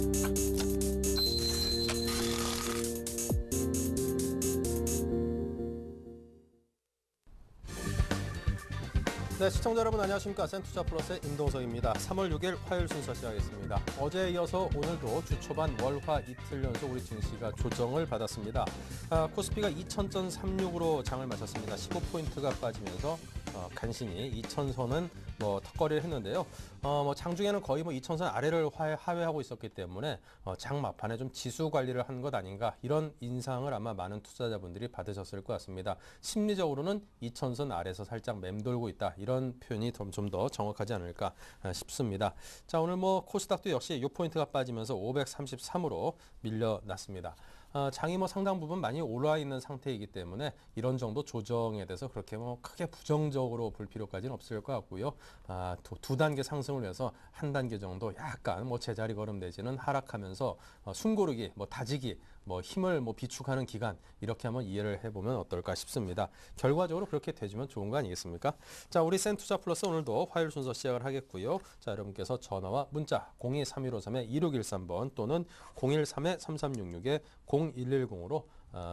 네, 시청자 여러분 안녕하십니까. 센투자플러스의 임동석입니다. 3월 6일 화요일 순서 시작하겠습니다. 어제에 이어서 오늘도 주 초반 월화 이틀 연속 우리 증시가 조정을 받았습니다. 코스피가 2000.36으로 장을 마쳤습니다. 15포인트가 빠지면서 간신히 2000선은 턱걸이를 했는데요. 장중에는 거의 2000선 아래를 하회하고 있었기 때문에 장 막판에 좀 지수 관리를 한 것 아닌가, 이런 인상을 아마 많은 투자자분들이 받으셨을 것 같습니다. 심리적으로는 2000선 아래에서 살짝 맴돌고 있다, 이런 표현이 좀 더 정확하지 않을까 싶습니다. 자, 오늘 코스닥도 역시 6포인트가 빠지면서 533으로 밀려났습니다. 장이 상당 부분 많이 올라와 있는 상태이기 때문에 이런 정도 조정에 대해서 그렇게 크게 부정적으로 볼 필요까지는 없을 것 같고요. 두 단계 상승을 위해서 한 단계 정도 약간 제자리 걸음 내지는 하락하면서 숨고르기, 다지기, 힘을 비축하는 기간, 이렇게 한번 이해를 해보면 어떨까 싶습니다. 결과적으로 그렇게 되지면 좋은 거 아니겠습니까? 자, 우리 센투자플러스 오늘도 화요일 순서 시작을 하겠고요. 자, 여러분께서 전화와 문자 02-3153-2613번 또는 013-3366-0110으로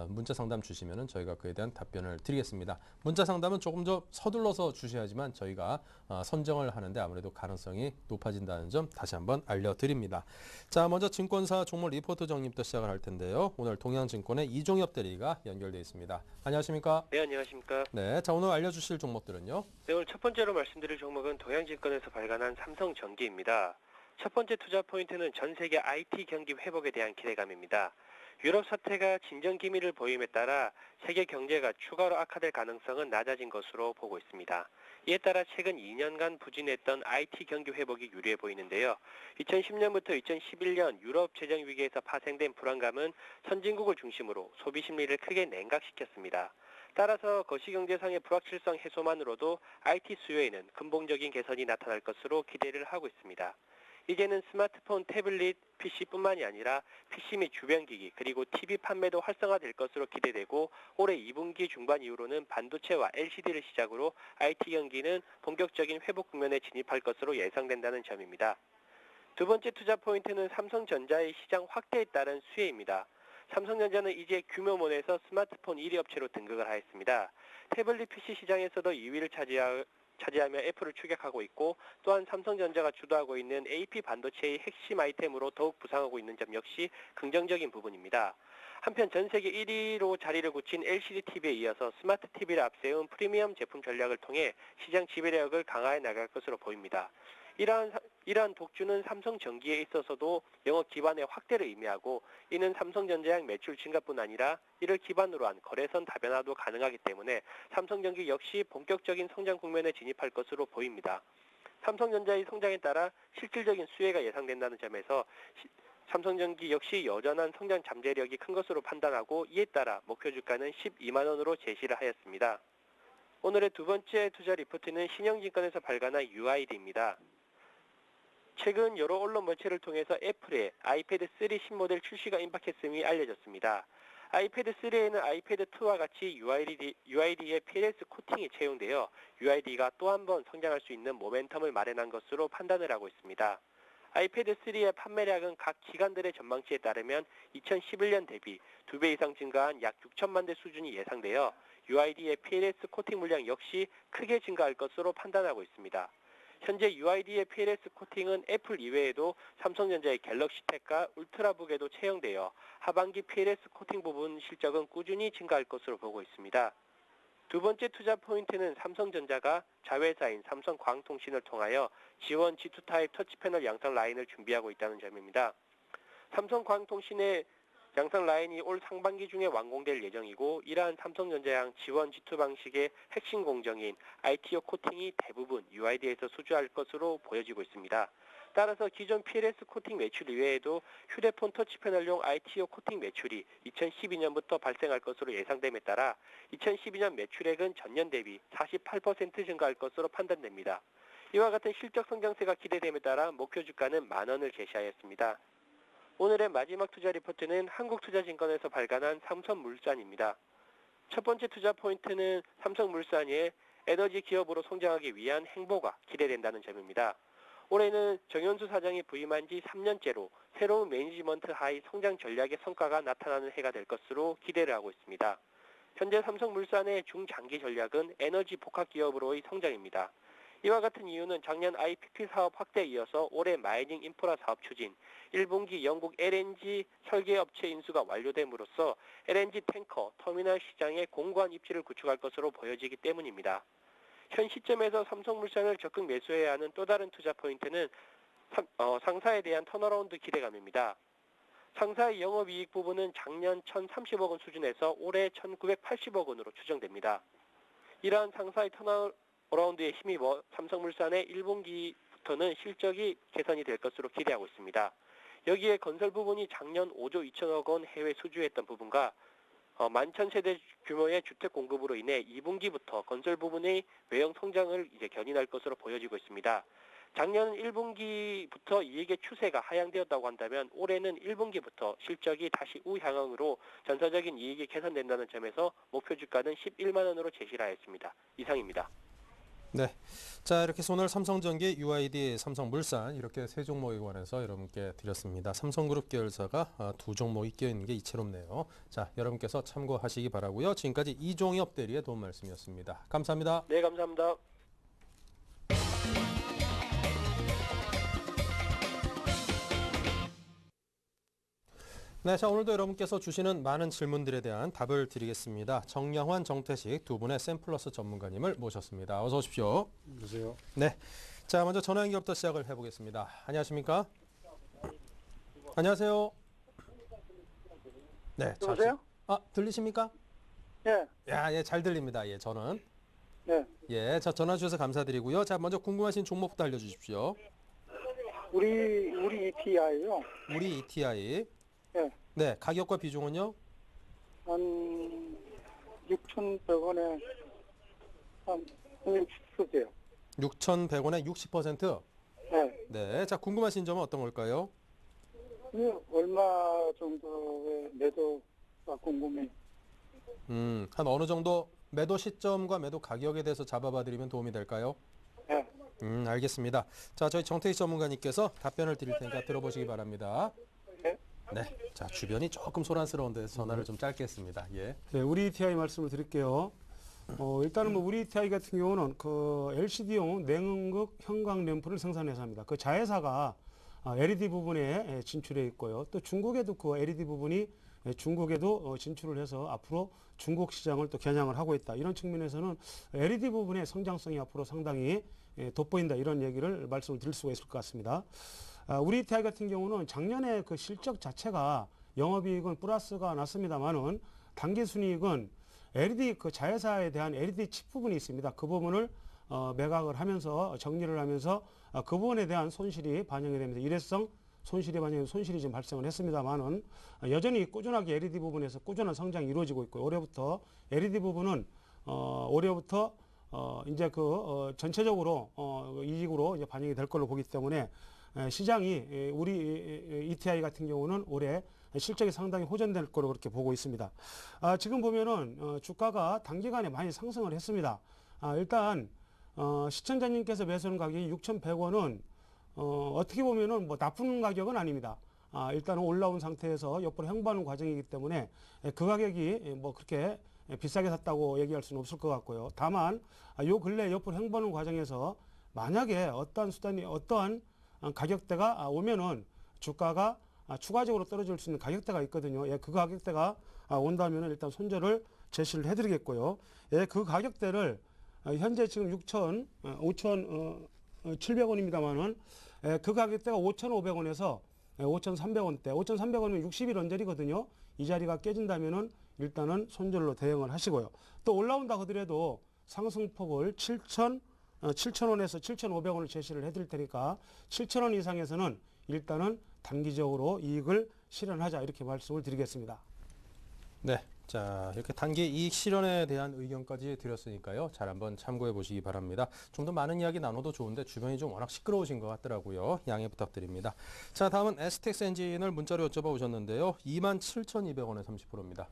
문자 상담 주시면 저희가 그에 대한 답변을 드리겠습니다. 문자 상담은 조금 더 서둘러서 주셔야지만 저희가 선정을 하는데 아무래도 가능성이 높아진다는 점 다시 한번 알려드립니다. 자, 먼저 증권사 종목 리포트 정리부터 시작을 할 텐데요. 오늘 동양증권의 이종엽 대리가 연결되어 있습니다. 안녕하십니까? 네, 안녕하십니까? 네, 자, 오늘 알려주실 종목들은요? 네, 오늘 첫 번째로 말씀드릴 종목은 동양증권에서 발간한 삼성전기입니다. 첫 번째 투자 포인트는 전 세계 IT 경기 회복에 대한 기대감입니다. 유럽 사태가 진정 기미를 보임에 따라 세계 경제가 추가로 악화될 가능성은 낮아진 것으로 보고 있습니다. 이에 따라 최근 2년간 부진했던 IT 경기 회복이 유리해 보이는데요. 2010년부터 2011년 유럽 재정 위기에서 파생된 불안감은 선진국을 중심으로 소비 심리를 크게 냉각시켰습니다. 따라서 거시경제상의 불확실성 해소만으로도 IT 수요에는 근본적인 개선이 나타날 것으로 기대를 하고 있습니다. 이제는 스마트폰, 태블릿, PC뿐만이 아니라 PC 및 주변기기 그리고 TV 판매도 활성화될 것으로 기대되고 올해 2분기 중반 이후로는 반도체와 LCD를 시작으로 IT 경기는 본격적인 회복 국면에 진입할 것으로 예상된다는 점입니다. 두 번째 투자 포인트는 삼성전자의 시장 확대에 따른 수혜입니다. 삼성전자는 이제 규모면에서 스마트폰 1위 업체로 등극을 하였습니다. 태블릿 PC 시장에서도 2위를 차지하며 애플을 추격하고 있고, 또한 삼성전자가 주도하고 있는 AP 반도체의 핵심 아이템으로 더욱 부상하고 있는 점 역시 긍정적인 부분입니다. 한편 전 세계 1위로 자리를 굳힌 LCD TV에 이어서 스마트 TV를 앞세운 프리미엄 제품 전략을 통해 시장 지배력을 강화해 나갈 것으로 보입니다. 이러한 독주는 삼성전기에 있어서도 영업 기반의 확대를 의미하고, 이는 삼성전자의 매출 증가뿐 아니라 이를 기반으로 한 거래선 다변화도 가능하기 때문에 삼성전기 역시 본격적인 성장 국면에 진입할 것으로 보입니다. 삼성전자의 성장에 따라 실질적인 수혜가 예상된다는 점에서 삼성전기 역시 여전한 성장 잠재력이 큰 것으로 판단하고, 이에 따라 목표 주가는 12만 원으로 제시를 하였습니다. 오늘의 두 번째 투자 리포트는 신영증권에서 발간한 UID입니다. 최근 여러 언론 매체를 통해서 애플의 아이패드 3 신모델 출시가 임박했음이 알려졌습니다. 아이패드 3에는 아이패드 2와 같이 UID의 PLS 코팅이 채용되어 UID가 또 한 번 성장할 수 있는 모멘텀을 마련한 것으로 판단을 하고 있습니다. 아이패드 3의 판매량은 각 기관들의 전망치에 따르면 2011년 대비 2배 이상 증가한 약 6천만 대 수준이 예상되어 UID의 PLS 코팅 물량 역시 크게 증가할 것으로 판단하고 있습니다. 현재 UID의 PLS 코팅은 애플 이외에도 삼성전자의 갤럭시 탭과 울트라북에도 채용되어 하반기 PLS 코팅 부분 실적은 꾸준히 증가할 것으로 보고 있습니다. 두 번째 투자 포인트는 삼성전자가 자회사인 삼성광통신을 통하여 지원 G2 타입 터치 패널 양산 라인을 준비하고 있다는 점입니다. 삼성광통신의 양산 라인이 올 상반기 중에 완공될 예정이고, 이러한 삼성전자양 지원 G2 방식의 핵심 공정인 ITO 코팅이 대부분 UID에서 수주할 것으로 보여지고 있습니다. 따라서 기존 PLS 코팅 매출 이외에도 휴대폰 터치 패널용 ITO 코팅 매출이 2012년부터 발생할 것으로 예상됨에 따라 2012년 매출액은 전년 대비 48% 증가할 것으로 판단됩니다. 이와 같은 실적 성장세가 기대됨에 따라 목표 주가는 만 원을 제시하였습니다. 오늘의 마지막 투자 리포트는 한국투자증권에서 발간한 삼성물산입니다. 첫 번째 투자 포인트는 삼성물산의 에너지 기업으로 성장하기 위한 행보가 기대된다는 점입니다. 올해는 정현수 사장이 부임한 지 3년째로 새로운 매니지먼트 하의 성장 전략의 성과가 나타나는 해가 될 것으로 기대를 하고 있습니다. 현재 삼성물산의 중장기 전략은 에너지 복합 기업으로의 성장입니다. 이와 같은 이유는 작년 IPP 사업 확대에 이어서 올해 마이닝 인프라 사업 추진, 1분기 영국 LNG 설계업체 인수가 완료됨으로써 LNG 탱커, 터미널 시장의 공고한 입지를 구축할 것으로 보여지기 때문입니다. 현 시점에서 삼성물산을 적극 매수해야 하는 또 다른 투자 포인트는 상사에 대한 턴어라운드 기대감입니다. 상사의 영업이익 부분은 작년 1,030억 원 수준에서 올해 1,980억 원으로 추정됩니다. 이러한 상사의 턴어라운드에 힘입어 삼성물산의 1분기부터는 실적이 개선이 될 것으로 기대하고 있습니다. 여기에 건설 부분이 작년 5조 2천억 원 해외 수주했던 부분과 11,000세대 규모의 주택 공급으로 인해 2분기부터 건설 부분의 외형 성장을 견인할 것으로 보여지고 있습니다. 작년 1분기부터 이익의 추세가 하향되었다고 한다면 올해는 1분기부터 실적이 다시 우향으로 전사적인 이익이 개선된다는 점에서 목표 주가는 11만 원으로 제시를 하였습니다. 이상입니다. 네, 자 이렇게 해서 오늘 삼성전기, UID, 삼성물산 이렇게 세 종목에 관해서 여러분께 드렸습니다. 삼성그룹 계열사가 두 종목이 끼어있는 게 이채롭네요. 자, 여러분께서 참고하시기 바라고요. 지금까지 이종엽 대리의 도움 말씀이었습니다. 감사합니다. 네, 감사합니다. 네, 자 오늘도 여러분께서 주시는 많은 질문들에 대한 답을 드리겠습니다. 정영환, 정태식 두 분의 샘플러스 전문가님을 모셨습니다. 어서 오십시오. 안녕하세요. 네, 자 먼저 전화 연결부터 시작을 해보겠습니다. 안녕하십니까? 안녕하세요. 네, 여보세요? 들리십니까? 예, 예, 잘 들립니다. 예, 저는. 예. 예, 자 전화 주셔서 감사드리고요. 자 먼저 궁금하신 종목부터 알려주십시오. 우리 ETI요. 우리 ETI. 예. 네, 가격과 비중은요? 한 6,100원에 한 60%요. 6,100원에 60%? 예. 네, 자 궁금하신 점은 어떤 걸까요? 이게 얼마 정도의 매도가 궁금해요. 한 어느 정도 매도 시점과 매도 가격에 대해서 잡아봐드리면 도움이 될까요? 예. 알겠습니다. 자, 저희 정태희 전문가님께서 답변을 드릴 테니까 들어보시기 바랍니다. 예. 네, 자 주변이 조금 소란스러운데 전화를 좀 짧게 했습니다. 예. 네, 우리 ETI 말씀을 드릴게요. 일단은 뭐 우리 ETI 같은 경우는 그 LCD용 냉극 형광 램프를 생산해서 합니다. 그 자회사가 LED 부분에 진출해 있고요. 또 중국에도 그 LED 부분이 중국에도 진출을 해서 앞으로 중국 시장을 또 겨냥을 하고 있다. 이런 측면에서는 LED 부분의 성장성이 앞으로 상당히 돋보인다. 이런 얘기를 말씀을 드릴 수가 있을 것 같습니다. 우리 ETI 같은 경우는 작년에 그 실적 자체가 영업이익은 플러스가 났습니다만은 당기순이익은 LED 그 자회사에 대한 LED 칩 부분이 있습니다. 그 부분을 매각을 하면서 정리를 하면서 그 부분에 대한 손실이 반영이 됩니다. 일회성 손실이 지금 발생을 했습니다만은 여전히 꾸준하게 LED 부분에서 꾸준한 성장이 이루어지고 있고 올해부터 LED 부분은 올해부터 이제 전체적으로 이익으로 이제 반영이 될 걸로 보기 때문에 시장이 우리 ETI 같은 경우는 올해 실적이 상당히 호전될 거로 그렇게 보고 있습니다. 지금 보면은 주가가 단기간에 많이 상승을 했습니다. 일단 시청자님께서 매수하는 가격이 6,100원은 어떻게 보면은 뭐 나쁜 가격은 아닙니다. 일단은 올라온 상태에서 옆으로 행보하는 과정이기 때문에 그 가격이 뭐 그렇게 비싸게 샀다고 얘기할 수는 없을 것 같고요. 다만 요 근래 옆으로 행보하는 과정에서 만약에 어떠한 가격대가 오면은 주가가 추가적으로 떨어질 수 있는 가격대가 있거든요. 예, 그 가격대가 온다면 일단 손절을 제시를 해드리겠고요. 예, 그 가격대를 현재 지금 5,700원입니다만은 그 가격대가 5,500원에서 5,300원대, 5,300원이면 60일 언저리거든요. 이 자리가 깨진다면은 일단은 손절로 대응을 하시고요. 또 올라온다 하더라도 상승폭을 7,000원에서 7,500원을 제시를 해드릴 테니까 7,000원 이상에서는 일단은 단기적으로 이익을 실현하자 이렇게 말씀을 드리겠습니다. 네, 자, 이렇게 단기 이익 실현에 대한 의견까지 드렸으니까요. 잘 한번 참고해 보시기 바랍니다. 좀 더 많은 이야기 나눠도 좋은데 주변이 좀 워낙 시끄러우신 것 같더라고요. 양해 부탁드립니다. 자, 다음은 에스텍스 엔진을 문자로 여쭤봐 오셨는데요. 27,200원에 30%입니다.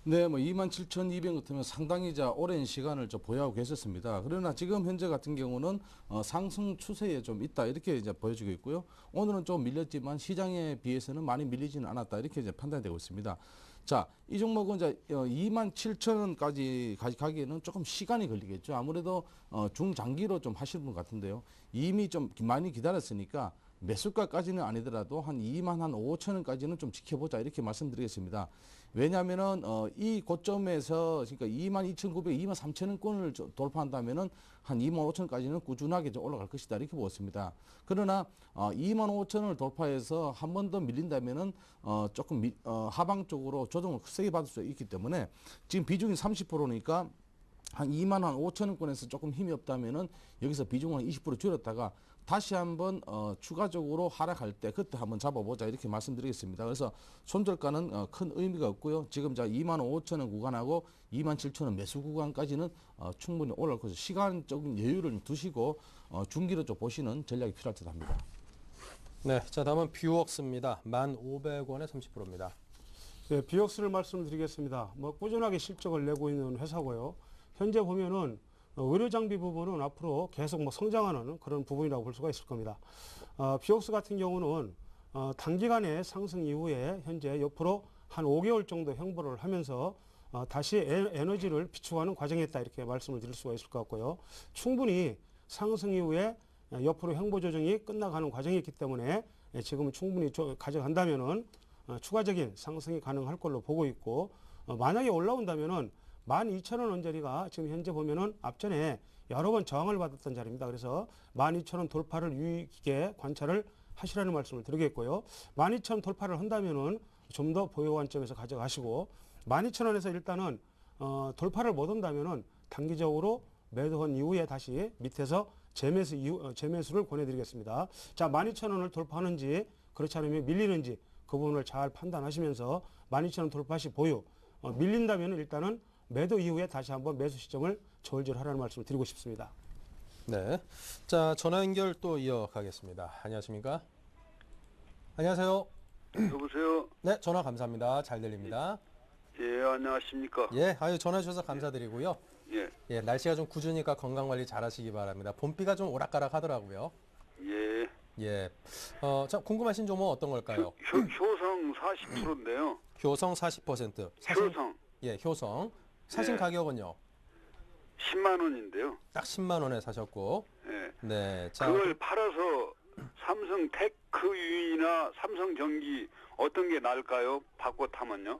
네, 뭐 27,200원 같으면 상당히 오랜 시간을 보유하고 계셨습니다. 그러나 지금 현재 같은 경우는 상승 추세에 좀 있다 이렇게 이제 보여지고 있고요. 오늘은 좀 밀렸지만 시장에 비해서는 많이 밀리지는 않았다 이렇게 이제 판단되고 있습니다. 자, 이 종목은 이제 27,000원까지 가기에는 조금 시간이 걸리겠죠. 아무래도 중장기로 좀 하시는 분 같은데요. 이미 좀 많이 기다렸으니까 매수가까지는 아니더라도 한 25,000원까지는 좀 지켜보자 이렇게 말씀드리겠습니다. 왜냐하면은 이 고점에서 그러니까 22,900, 23,000원권을 돌파한다면은 한 25,000원까지는 꾸준하게 좀 올라갈 것이다 이렇게 보고 있습니다. 그러나 25,000원을 돌파해서 한 번 더 밀린다면은 조금 하방 쪽으로 조정을 세게 받을 수 있기 때문에 지금 비중이 30%니까 한 25,000원권에서 조금 힘이 없다면은 여기서 비중을 20% 줄였다가 다시 한번 추가적으로 하락할 때 그때 한번 잡아보자 이렇게 말씀드리겠습니다. 그래서 손절가는 큰 의미가 없고요. 지금 25,000원 구간하고 27,000원 매수 구간까지는 충분히 올라갈 것이고 시간적인 여유를 두시고 중기로 좀 보시는 전략이 필요할 듯 합니다. 네, 자 다음은 뷰웍스입니다. 1,500원에 30%입니다. 네, 뷰웍스를 말씀드리겠습니다. 뭐 꾸준하게 실적을 내고 있는 회사고요. 현재 보면은 의료 장비 부분은 앞으로 계속 성장하는 그런 부분이라고 볼 수가 있을 겁니다. 뷰웍스 같은 경우는 단기간의 상승 이후에 현재 옆으로 한 5개월 정도 횡보를 하면서 다시 에너지를 비축하는 과정에 있다 이렇게 말씀을 드릴 수가 있을 것 같고요. 충분히 상승 이후에 옆으로 횡보 조정이 끝나가는 과정이 있기 때문에 지금은 충분히 가져간다면은 추가적인 상승이 가능할 걸로 보고 있고 만약에 올라온다면은 12,000원 언저리가 지금 현재 보면은 앞전에 여러 번 저항을 받았던 자리입니다. 그래서 12,000원 돌파를 유의 깊게 관찰을 하시라는 말씀을 드리겠고요. 12,000원 돌파를 한다면은 좀 더 보유 관점에서 가져가시고 12,000원에서 일단은 돌파를 못 한다면은 단기적으로 매도한 이후에 다시 밑에서 재매수를 권해드리겠습니다. 자, 12,000원을 돌파하는지 그렇지 않으면 밀리는지 그 부분을 잘 판단하시면서 12,000원 돌파 시 보유, 밀린다면 일단은 매도 이후에 다시 한번 매수 시점을 저울질하라는 말씀을 드리고 싶습니다. 네, 자 전화 연결 또 이어가겠습니다. 안녕하십니까? 안녕하세요. 여보세요. 네, 전화 감사합니다. 잘 들립니다. 예, 안녕하십니까. 예, 전화 주셔서 감사드리고요. 예, 예, 날씨가 좀 궂으니까 건강 관리 잘하시기 바랍니다. 봄비가 좀 오락가락 하더라고요. 예. 예, 자 궁금하신 점은 어떤 걸까요? 효성 40%인데요. 효성 40%. 효성. 예, 효성. 사신 예. 가격은요? 10만 원인데요. 딱 10만 원에 사셨고. 예. 네, 자 그걸 팔아서 삼성 테크유나 삼성 전기 어떤 게 나을까요? 바꿔 타면요.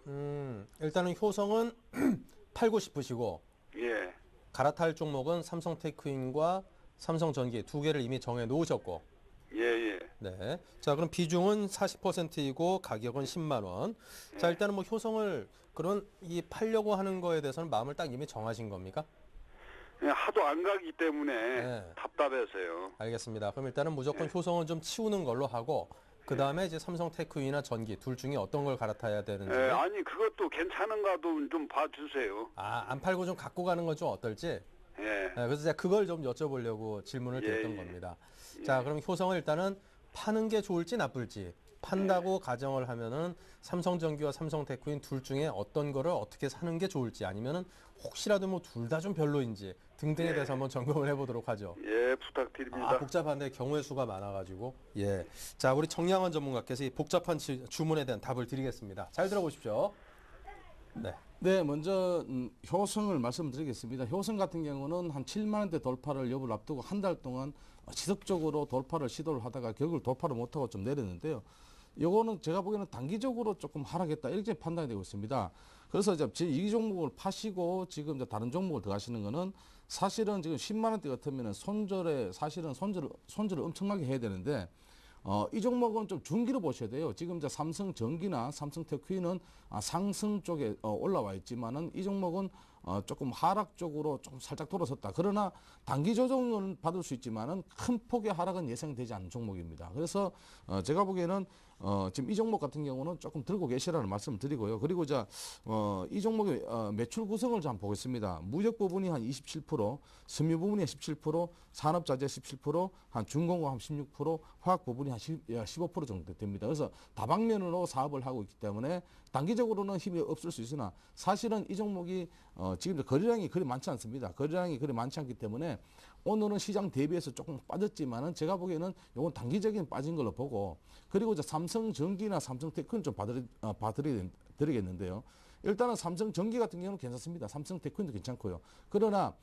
일단은 효성은 팔고 싶으시고 예. 갈아탈 종목은 삼성테크인과 삼성전기 두 개를 이미 정해 놓으셨고. 예, 예. 네. 자, 그럼 비중은 40%이고 가격은 10만 원. 자, 일단은 뭐 효성을 그런 이 팔려고 하는 거에 대해서는 마음을 딱 이미 정하신 겁니까? 예, 하도 안 가기 때문에 네. 답답해서요. 알겠습니다. 그럼 일단은 무조건 효성은 좀 치우는 걸로 하고 그 다음에 이제 삼성테크이나 전기 둘 중에 어떤 걸 갈아타야 되는지. 예, 아니 그것도 괜찮은가도 좀 봐주세요. 안 팔고 좀 갖고 가는 건 좀 어떨지. 예. 네, 그래서 제가 그걸 좀 여쭤보려고 질문을 드렸던 예. 겁니다. 자, 그럼 효성을 일단은 파는 게 좋을지 나쁠지 판다고 가정을 하면은 삼성전기와 삼성테크인 둘 중에 어떤 거를 어떻게 사는 게 좋을지 아니면은 혹시라도 뭐 둘 다 좀 별로인지 등등에 대해서 한번 점검을 해보도록 하죠. 예, 부탁드립니다. 아, 복잡한데 경우의 수가 많아가지고. 예. 자, 우리 정량원 전문가께서 이 복잡한 주문에 대한 답을 드리겠습니다. 잘 들어보십시오. 네. 네, 먼저 효성을 말씀드리겠습니다. 효성 같은 경우는 한 7만 원대 돌파를 여부를 앞두고 한 달 동안 지속적으로 돌파를 시도를 하다가 결국 돌파를 못하고 좀 내렸는데요. 요거는 제가 보기에는 단기적으로 조금 하락했다 이렇게 판단이 되고 있습니다. 그래서 이제 이 종목을 파시고 지금 이제 다른 종목을 들어가시는 거는 사실은 지금 10만 원대 같으면은 손절을 엄청나게 해야 되는데 이 종목은 좀 중기로 보셔야 돼요. 지금 이제 삼성전기나 삼성테크인은 상승 쪽에 올라와 있지만은 이 종목은 조금 하락 쪽으로 좀 살짝 돌아섰다. 그러나 단기 조정은 받을 수 있지만은 큰 폭의 하락은 예상되지 않는 종목입니다. 그래서 제가 보기에는 지금 이 종목 같은 경우는 조금 들고 계시라는 말씀을 드리고요. 그리고 이 종목의 매출 구성을 좀 한번 보겠습니다. 무역 부분이 한 27%, 섬유 부분이 17%, 산업자재 17%, 한 중공업 한 16%, 화학 부분이 한 15% 정도 됩니다. 그래서 다방면으로 사업을 하고 있기 때문에 단기적으로는 힘이 없을 수 있으나 사실은 이 종목이 지금 거래량이 그리 많지 않습니다. 거래량이 그리 많지 않기 때문에 오늘은 시장 대비해서 조금 빠졌지만은 제가 보기에는 이건 단기적인 빠진 걸로 보고, 그리고 이제 삼성전기나 삼성테크는 좀 봐드리겠는데요. 일단은 삼성전기 같은 경우는 괜찮습니다. 삼성테크도 괜찮고요. 그러나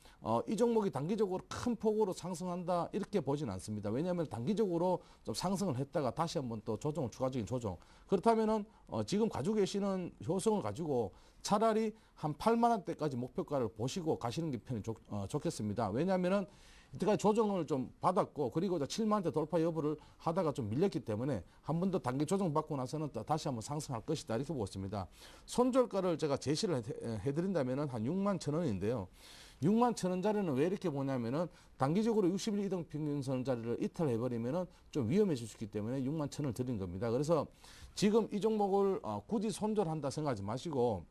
이 종목이 단기적으로 큰 폭으로 상승한다 이렇게 보지는 않습니다. 왜냐하면 단기적으로 좀 상승을 했다가 다시 한번 또 추가적인 조정. 그렇다면은 지금 가지고 계시는 효성을 가지고 차라리 한 8만 원대까지 목표가를 보시고 가시는 게 편이 좋겠습니다. 왜냐하면은 이때까지 조정을 좀 받았고, 그리고 7만 원대 돌파 여부를 하다가 좀 밀렸기 때문에 한 번 더 단기 조정 받고 나서는 또 다시 한번 상승할 것이다 이렇게 보고 있습니다. 손절가를 제가 제시를 해드린다면은 한 6만 1,000원인데요. 6만 1,000원짜리는 왜 이렇게 보냐면은 단기적으로 60일 이동 평균선 자리를 이탈해버리면은 좀 위험해질 수 있기 때문에 6만 1,000원을 드린 겁니다. 그래서 지금 이 종목을 굳이 손절한다 생각하지 마시고,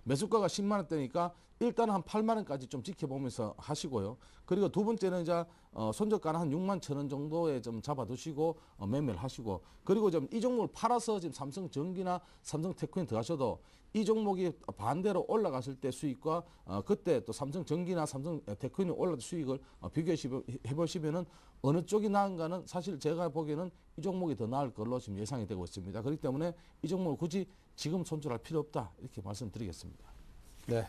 매수가가 10만 원대니까 일단 한 8만 원까지 좀 지켜보면서 하시고요. 그리고 두 번째는 이제 손절가는 한 6만 1,000원 정도에 좀 잡아두시고 매매를 하시고, 그리고 좀 이 종목을 팔아서 지금 삼성전기나 삼성테크에 들어가셔도 이 종목이 반대로 올라갔을 때 수익과 그때 또 삼성전기나 삼성테크에 올라갈 수익을 비교해 보시면은 어느 쪽이 나은가는 사실 제가 보기에는 이 종목이 더 나을 걸로 지금 예상이 되고 있습니다. 그렇기 때문에 이 종목을 굳이 지금 손절할 필요 없다 이렇게 말씀드리겠습니다. 네.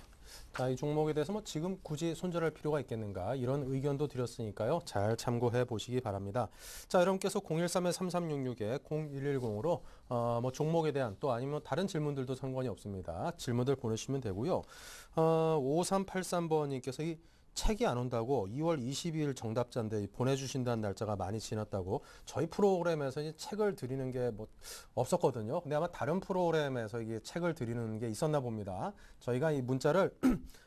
자, 이 종목에 대해서 뭐 지금 굳이 손절할 필요가 있겠는가 이런 의견도 드렸으니까요. 잘 참고해 보시기 바랍니다. 자, 여러분께서 013-3366-0110으로 뭐 종목에 대한 또 아니면 다른 질문들도 상관이 없습니다. 질문들 보내주시면 되고요. 5383번님께서 이 책이 안 온다고 2월 22일 정답자인데 보내주신다는 날짜가 많이 지났다고 저희 프로그램에서 이제 책을 드리는 게 뭐 없었거든요. 근데 아마 다른 프로그램에서 이게 책을 드리는 게 있었나 봅니다. 저희가 이 문자를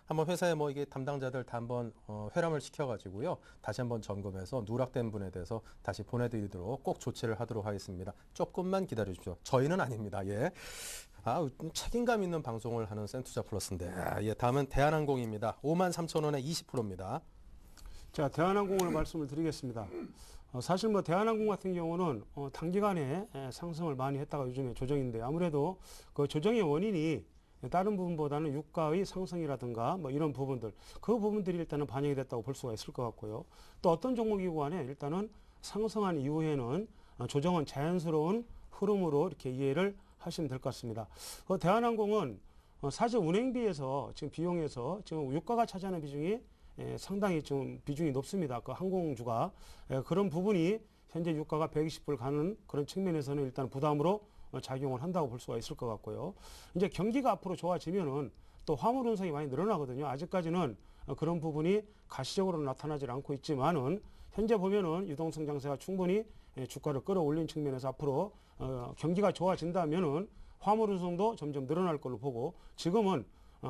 한번 회사에 뭐 이게 담당자들 다 한번 회람을 시켜가지고요. 다시 한번 점검해서 누락된 분에 대해서 다시 보내드리도록 꼭 조치를 하도록 하겠습니다. 조금만 기다려 주십시오. 저희는 아닙니다. 예. 책임감 있는 방송을 하는 센투자 플러스인데, 예, 다음은 대한항공입니다. 53,000원에 20%입니다. 자, 대한항공을 말씀을 드리겠습니다. 사실 뭐 대한항공 같은 경우는 단기간에 상승을 많이 했다가 요즘에 조정인데, 아무래도 그 조정의 원인이 다른 부분보다는 유가의 상승이라든가 뭐 이런 부분들, 그 부분들이 일단은 반영이 됐다고 볼 수가 있을 것 같고요. 또 어떤 종목이고 간에 일단은 상승한 이후에는 조정은 자연스러운 흐름으로 이렇게 이해를 하시면 될 것 같습니다. 대한항공은 사실 운행비에서 지금 비용에서 지금 유가가 차지하는 비중이 상당히 좀 비중이 높습니다. 그 항공주가 그런 부분이 현재 유가가 120불 가는 그런 측면에서는 일단 부담으로 작용을 한다고 볼 수가 있을 것 같고요. 이제 경기가 앞으로 좋아지면은 또 화물 운송이 많이 늘어나거든요. 아직까지는 그런 부분이 가시적으로 나타나질 않고 있지만은 현재 보면은 유동성 장세가 충분히 주가를 끌어올린 측면에서 앞으로 경기가 좋아진다면은 화물 운송도 점점 늘어날 걸로 보고, 지금은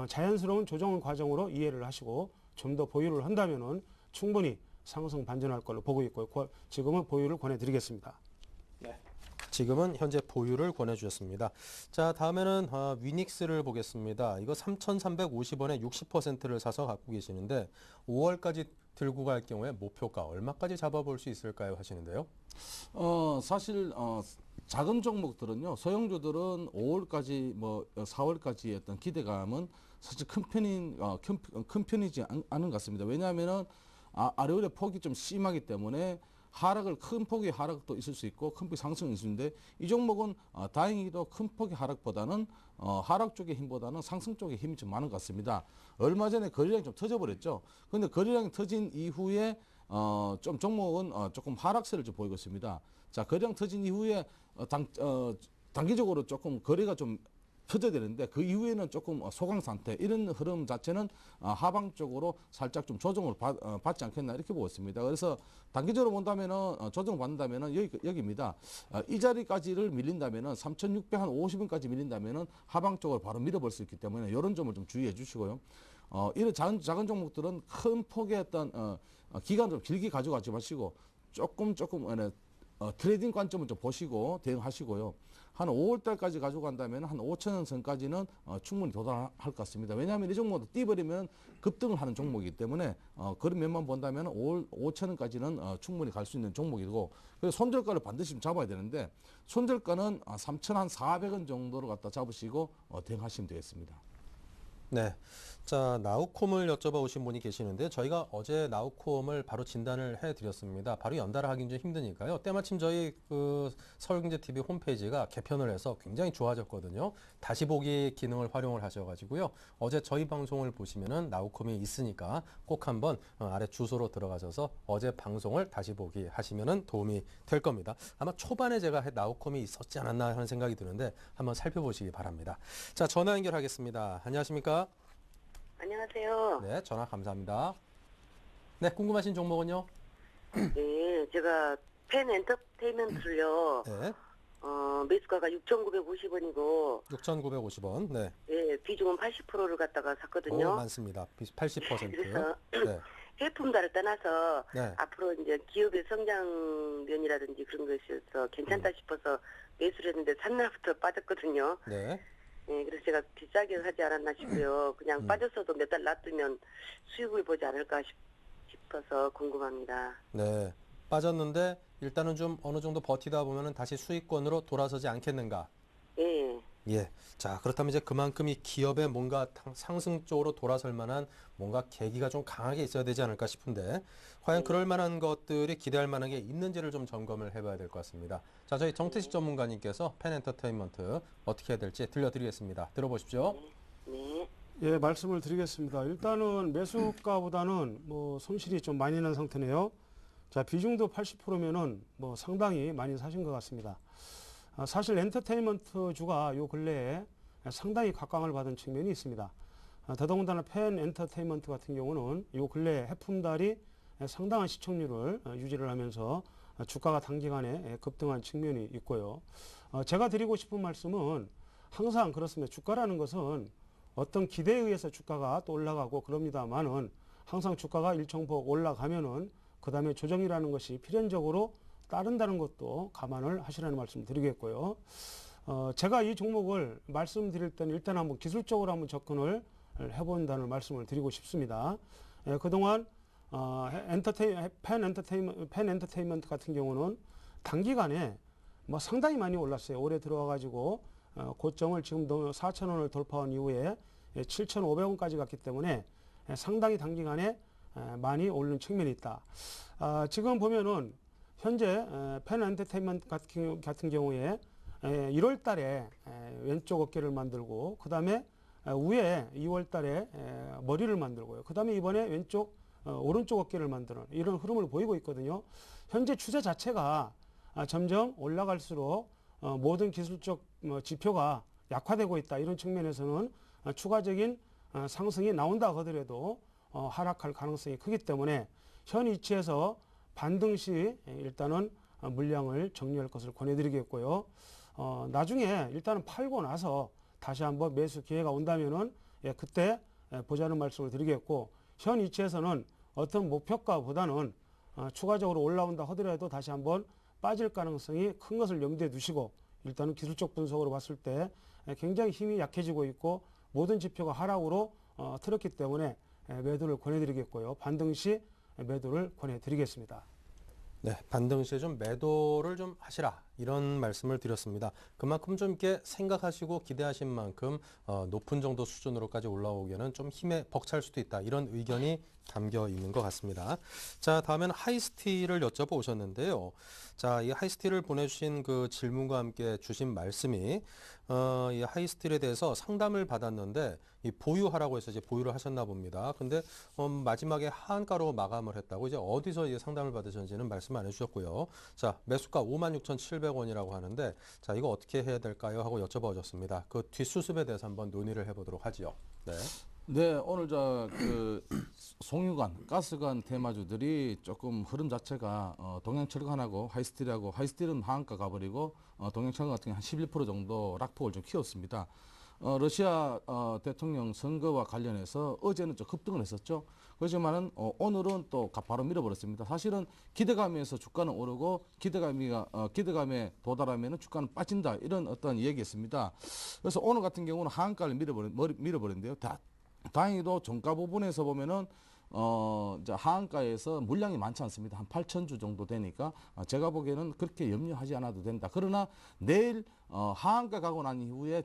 자연스러운 조정 과정으로 이해를 하시고 좀 더 보유를 한다면은 충분히 상승 반전할 걸로 보고 있고요. 지금은 보유를 권해드리겠습니다. 네. 지금은 현재 보유를 권해주셨습니다. 자, 다음에는 위닉스를 보겠습니다. 이거 3,350원에 60%를 사서 갖고 계시는데 5월까지 들고 갈 경우에 목표가 얼마까지 잡아볼 수 있을까요? 하시는데요. 사실 작은 종목들은요, 소형주들은 5월까지 뭐 4월까지의 어떤 기대감은 사실 큰 편이지 않은 것 같습니다. 왜냐하면은 아래울의 폭이 좀 심하기 때문에 큰 폭의 하락도 있을 수 있고 큰 폭의 상승이 있는데, 이 종목은 다행히도 큰 폭의 하락보다는 하락 쪽의 힘보다는 상승 쪽의 힘이 좀 많은 것 같습니다. 얼마 전에 거래량이 좀 터져버렸죠. 그런데 거래량이 터진 이후에 좀 종목은 조금 하락세를 좀 보이고 있습니다. 자, 거래량 터진 이후에 단기적으로 조금 거래가 좀 터져야 되는데 그 이후에는 조금 소강 상태, 이런 흐름 자체는 하방 쪽으로 살짝 좀 조정을 받지 않겠나 이렇게 보고 있습니다. 그래서 단기적으로 본다면은 조정을 받는다면은 여기입니다. 이 자리까지를 밀린다면은 3,650원까지 밀린다면은 하방 쪽으로 바로 밀어볼 수 있기 때문에 이런 점을 좀 주의해 주시고요. 이런 작은 종목들은 큰 폭의 어떤 기간을 좀 길게 가져가지 마시고 조금 트레이딩 관점을 좀 보시고 대응하시고요. 한 5월 달까지 가지고 간다면 한 5,000원 선까지는 충분히 도달할 것 같습니다. 왜냐하면 이 종목도 뛰버리면 급등을 하는 종목이기 때문에 그런 면만 본다면 5,000원까지는 충분히 갈 수 있는 종목이고, 그래서 손절가를 반드시 좀 잡아야 되는데 손절가는 3,400원 정도로 갖다 잡으시고 대응하시면 되겠습니다. 네. 자, 나우콤을 여쭤봐 오신 분이 계시는데 저희가 어제 나우콤을 바로 진단을 해드렸습니다. 바로 연달아 하긴 좀 힘드니까요. 때마침 저희 서울경제TV 홈페이지가 개편을 해서 굉장히 좋아졌거든요. 다시 보기 기능을 활용을 하셔가지고요. 어제 저희 방송을 보시면은 나우콤이 있으니까 꼭 한번 아래 주소로 들어가셔서 어제 방송을 다시 보기 하시면은 도움이 될 겁니다. 아마 초반에 제가 나우콤이 있었지 않았나 하는 생각이 드는데 한번 살펴보시기 바랍니다. 자, 전화 연결하겠습니다. 안녕하십니까? 안녕하세요. 네, 전화 감사합니다. 네, 궁금하신 종목은요? 네, 제가 펜 엔터테인먼트를요. 네, 매수가가 6,950원이고, 6,950원. 네, 예, 비중은 80%를 갖다가 샀거든요. 많습니다. 80%. 그래서 네, 제품다를 떠나서 네. 앞으로 이제 기업의 성장면이라든지 그런 것이 있어서 괜찮다 싶어서 매수를 했는데 산날부터 빠졌거든요. 네. 예, 그래서 제가 비싸게 하지 않았나 싶고요. 그냥 빠졌어도 몇 달 놔두면 수익을 보지 않을까 싶어서 궁금합니다. 네. 빠졌는데 일단은 좀 어느 정도 버티다 보면은 다시 수익권으로 돌아서지 않겠는가? 예. 예. 자, 그렇다면 이제 그만큼 이 기업에 뭔가 상승 쪽으로 돌아설 만한 뭔가 계기가 좀 강하게 있어야 되지 않을까 싶은데 과연 그럴 만한 것들이 기대할 만한 게 있는지를 좀 점검을 해봐야 될 것 같습니다. 자, 저희 정태식 전문가님께서 펜 엔터테인먼트 어떻게 해야 될지 들려드리겠습니다. 들어보십시오. 네. 예, 말씀을 드리겠습니다. 일단은 매수가보다는 뭐 손실이 좀 많이 난 상태네요. 자, 비중도 80%면은 뭐 상당히 많이 사신 것 같습니다. 사실 엔터테인먼트주가 요 근래에 상당히 각광을 받은 측면이 있습니다. 더더군다나 펜 엔터테인먼트 같은 경우는 요 근래 해품달이 상당한 시청률을 유지를 하면서 주가가 단기간에 급등한 측면이 있고요. 제가 드리고 싶은 말씀은 항상 그렇습니다. 주가라는 것은 어떤 기대에 의해서 주가가 또 올라가고 그럽니다만은 항상 주가가 일정폭 올라가면은 그 다음에 조정이라는 것이 필연적으로 따른다는 것도 감안을 하시라는 말씀을 드리겠고요. 제가 이 종목을 말씀드릴 때는 일단 한번 기술적으로 한번 접근을 해본다는 말씀을 드리고 싶습니다. 그동안 펜 엔터테인먼트 같은 경우는 단기간에 뭐 상당히 많이 올랐어요. 올해 들어와가지고 고점을 지금 4,000원을 돌파한 이후에 7,500원까지 갔기 때문에 상당히 단기간에 많이 오른 측면이 있다. 지금 보면은 현재 펜 엔터테인먼트 같은 경우에 1월 달에 왼쪽 어깨를 만들고 그 다음에 위에 2월 달에 머리를 만들고요. 그 다음에 이번에 오른쪽 어깨를 만드는 이런 흐름을 보이고 있거든요. 현재 추세 자체가 점점 올라갈수록 모든 기술적 지표가 약화되고 있다. 이런 측면에서는 추가적인 상승이 나온다 하더라도 하락할 가능성이 크기 때문에 현 위치에서 반등 시 일단은 물량을 정리할 것을 권해드리겠고요. 나중에 일단은 팔고 나서 다시 한번 매수 기회가 온다면은 그때 보자는 말씀을 드리겠고, 현 위치에서는 어떤 목표가보다는 추가적으로 올라온다 하더라도 다시 한번 빠질 가능성이 큰 것을 염두에 두시고, 일단은 기술적 분석으로 봤을 때 굉장히 힘이 약해지고 있고 모든 지표가 하락으로 틀었기 때문에 매도를 권해드리겠고요. 반등 시 매도를 권해드리겠습니다. 네, 반등 시에 좀 매도를 좀 하시라 이런 말씀을 드렸습니다. 그만큼 좀 이렇게 생각하시고 기대하신 만큼 높은 정도 수준으로까지 올라오기에는 좀 힘에 벅찰 수도 있다. 이런 의견이 담겨 있는 것 같습니다. 자, 다음엔 하이스티를 여쭤보셨는데요. 자, 이 하이스티를 보내주신 그 질문과 함께 주신 말씀이 이 하이스틸에 대해서 상담을 받았는데 이 보유하라고 해서 이제 보유를 하셨나 봅니다. 근데 마지막에 하한가로 마감을 했다고 이제 어디서 이제 상담을 받으셨는지는 말씀 안 해주셨고요. 자, 매수가 56,700원이라고 하는데 자, 이거 어떻게 해야 될까요? 하고 여쭤봐줬습니다. 그 뒷수습에 대해서 한번 논의를 해보도록 하지요. 네. 네, 오늘 송유관, 가스관 테마주들이 조금 흐름 자체가 동양철강하고 하이스틸은 하한가 가버리고 동양철강 같은 경우 한 11% 정도 락폭을 좀 키웠습니다. 러시아 대통령 선거와 관련해서 어제는 좀 급등을 했었죠. 그렇지만은 오늘은 또 바로 밀어버렸습니다. 사실은 기대감에서 주가는 오르고 기대감에 도달하면은 주가는 빠진다 이런 어떤 얘기였습니다. 그래서 오늘 같은 경우는 하한가를 밀어버렸는데요. 다행히도 종가 부분에서 보면은 이제 하한가에서 물량이 많지 않습니다. 한 8,000주 정도 되니까 제가 보기에는 그렇게 염려하지 않아도 된다. 그러나 내일 하한가 가고 난 이후에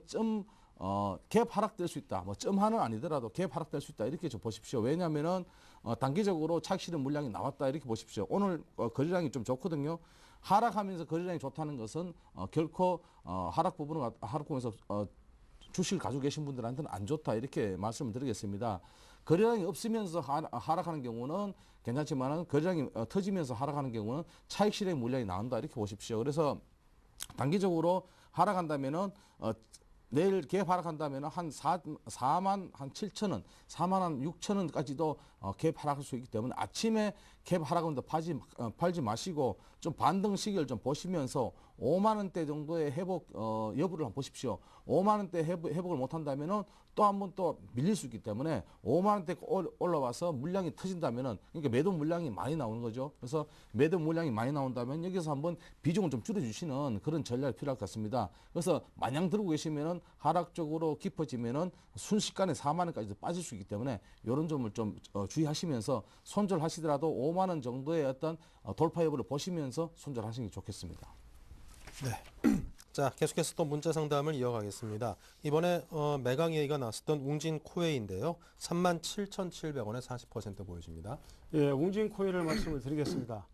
갭 하락될 수 있다. 뭐 하는 아니더라도 갭 하락될 수 있다. 이렇게 좀 보십시오. 왜냐하면은 단기적으로 차익 실현 물량이 나왔다. 이렇게 보십시오. 오늘 거래량이 좀 좋거든요. 하락하면서 거래량이 좋다는 것은 결코 하락 부분에서 주식을 가지고 계신 분들한테는 안 좋다. 이렇게 말씀을 드리겠습니다. 거래량이 없으면서 하락하는 경우는 괜찮지만은 거래량이 터지면서 하락하는 경우는 차익 실현 물량이 나온다. 이렇게 보십시오. 그래서 단기적으로 하락한다면은 내일 갭 하락한다면 한 4만 한 7천 원, 4만 한 6천 원까지도 갭 하락할 수 있기 때문에 아침에 갭 하락하는데 팔지 마시고 좀 반등 시기를 좀 보시면서 5만 원대 정도의 회복 여부를 한번 보십시오. 5만 원대 회복을 못한다면은 또 한 번 또 밀릴 수 있기 때문에 5만 원대 올라와서 물량이 터진다면은 그러니까 매도 물량이 많이 나오는 거죠. 그래서 매도 물량이 많이 나온다면 여기서 한번 비중을 좀 줄여주시는 그런 전략이 필요할 것 같습니다. 그래서 마냥 들고 계시면은 하락 쪽으로 깊어지면은 순식간에 4만 원까지도 빠질 수 있기 때문에 이런 점을 좀 주의하시면서 손절하시더라도 5만 원 정도의 어떤 돌파 여부를 보시면서 손절하시는 게 좋겠습니다. 네. 자, 계속해서 또 문자 상담을 이어가겠습니다. 이번에 매각 얘기가 나왔었던 웅진코웨이인데요. 37,700원에 40% 보여집니다. 예, 웅진코웨이를 말씀을 드리겠습니다.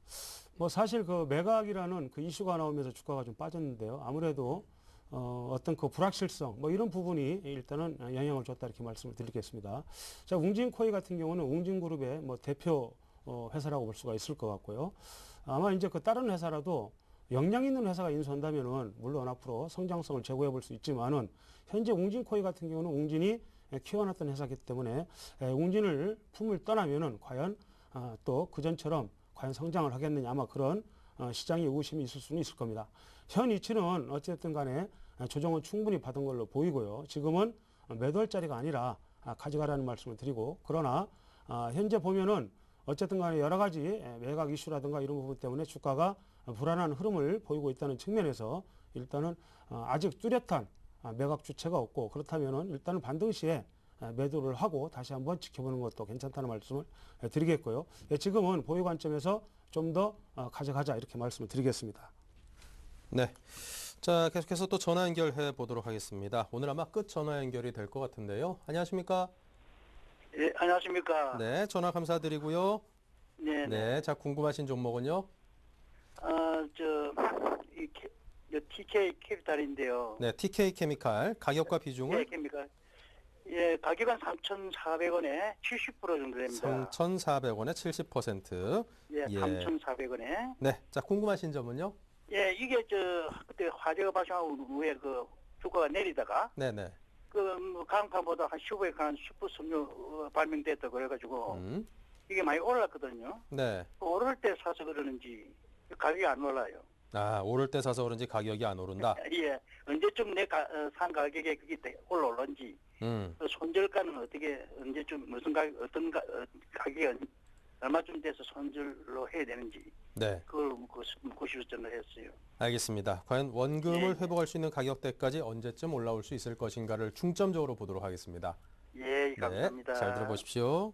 뭐 사실 그 매각이라는 그 이슈가 나오면서 주가가 좀 빠졌는데요. 아무래도 어떤 그 불확실성 뭐 이런 부분이 일단은 영향을 줬다 이렇게 말씀을 드리겠습니다. 자, 웅진코웨이 같은 경우는 웅진그룹의 뭐 대표 회사라고 볼 수가 있을 것 같고요. 아마 이제 그 다른 회사라도 역량 있는 회사가 인수한다면은 물론 앞으로 성장성을 제고해 볼 수 있지만은 현재 웅진코웨이 같은 경우는 웅진이 키워놨던 회사이기 때문에 웅진을 품을 떠나면은 과연 또 그전처럼 과연 성장을 하겠느냐 아마 그런 시장의 의구심이 있을 수는 있을 겁니다. 현 이치는 어쨌든 간에 조정은 충분히 받은 걸로 보이고요. 지금은 매도할 자리가 아니라 가져가라는 말씀을 드리고 그러나 현재 보면은 어쨌든 간에 여러 가지 매각 이슈라든가 이런 부분 때문에 주가가 불안한 흐름을 보이고 있다는 측면에서 일단은 아직 뚜렷한 매각 주체가 없고 그렇다면은 일단은 반등 시에 매도를 하고 다시 한번 지켜보는 것도 괜찮다는 말씀을 드리겠고요. 지금은 보유 관점에서 좀 더 가져가자 이렇게 말씀을 드리겠습니다. 네. 자, 계속해서 또 전화 연결해 보도록 하겠습니다. 오늘 아마 끝 전화 연결이 될 것 같은데요. 안녕하십니까? 예, 안녕하십니까? 네, 전화 감사드리고요. 네, 네, 자, 궁금하신 종목은요? TK 캐피탈인데요. 네, TK 케미칼 가격과 비중을 케미칼. 예, 가격은 3,400원에 70% 정도 됩니다. 3,400원에 70%. 예, 3,400원에. 네, 자, 궁금하신 점은요? 예, 이게 그때 화재가 발생하고 후에 그 주가가 내리다가 네네. 뭐 강판보다 한 15에 한 10% 섬유 발명됐다 그래가지고 이게 많이 올랐거든요. 네. 오를 때 사서 그러는지 가격이 안 올라요. 아, 오를 때 사서 그런지 가격이 안 오른다. 예, 언제쯤 산 가격에 그게 올라올런지 손절가는 어떻게 언제쯤 무슨 가격 어떤 가격이 얼마쯤 돼서 손절로 해야 되는지 네. 그걸 묻고 싶었잖아요 했어요. 알겠습니다. 과연 원금을 회복할 수 있는 가격대까지 언제쯤 올라올 수 있을 것인가를 중점적으로 보도록 하겠습니다. 예, 감사합니다. 네, 잘 들어보십시오.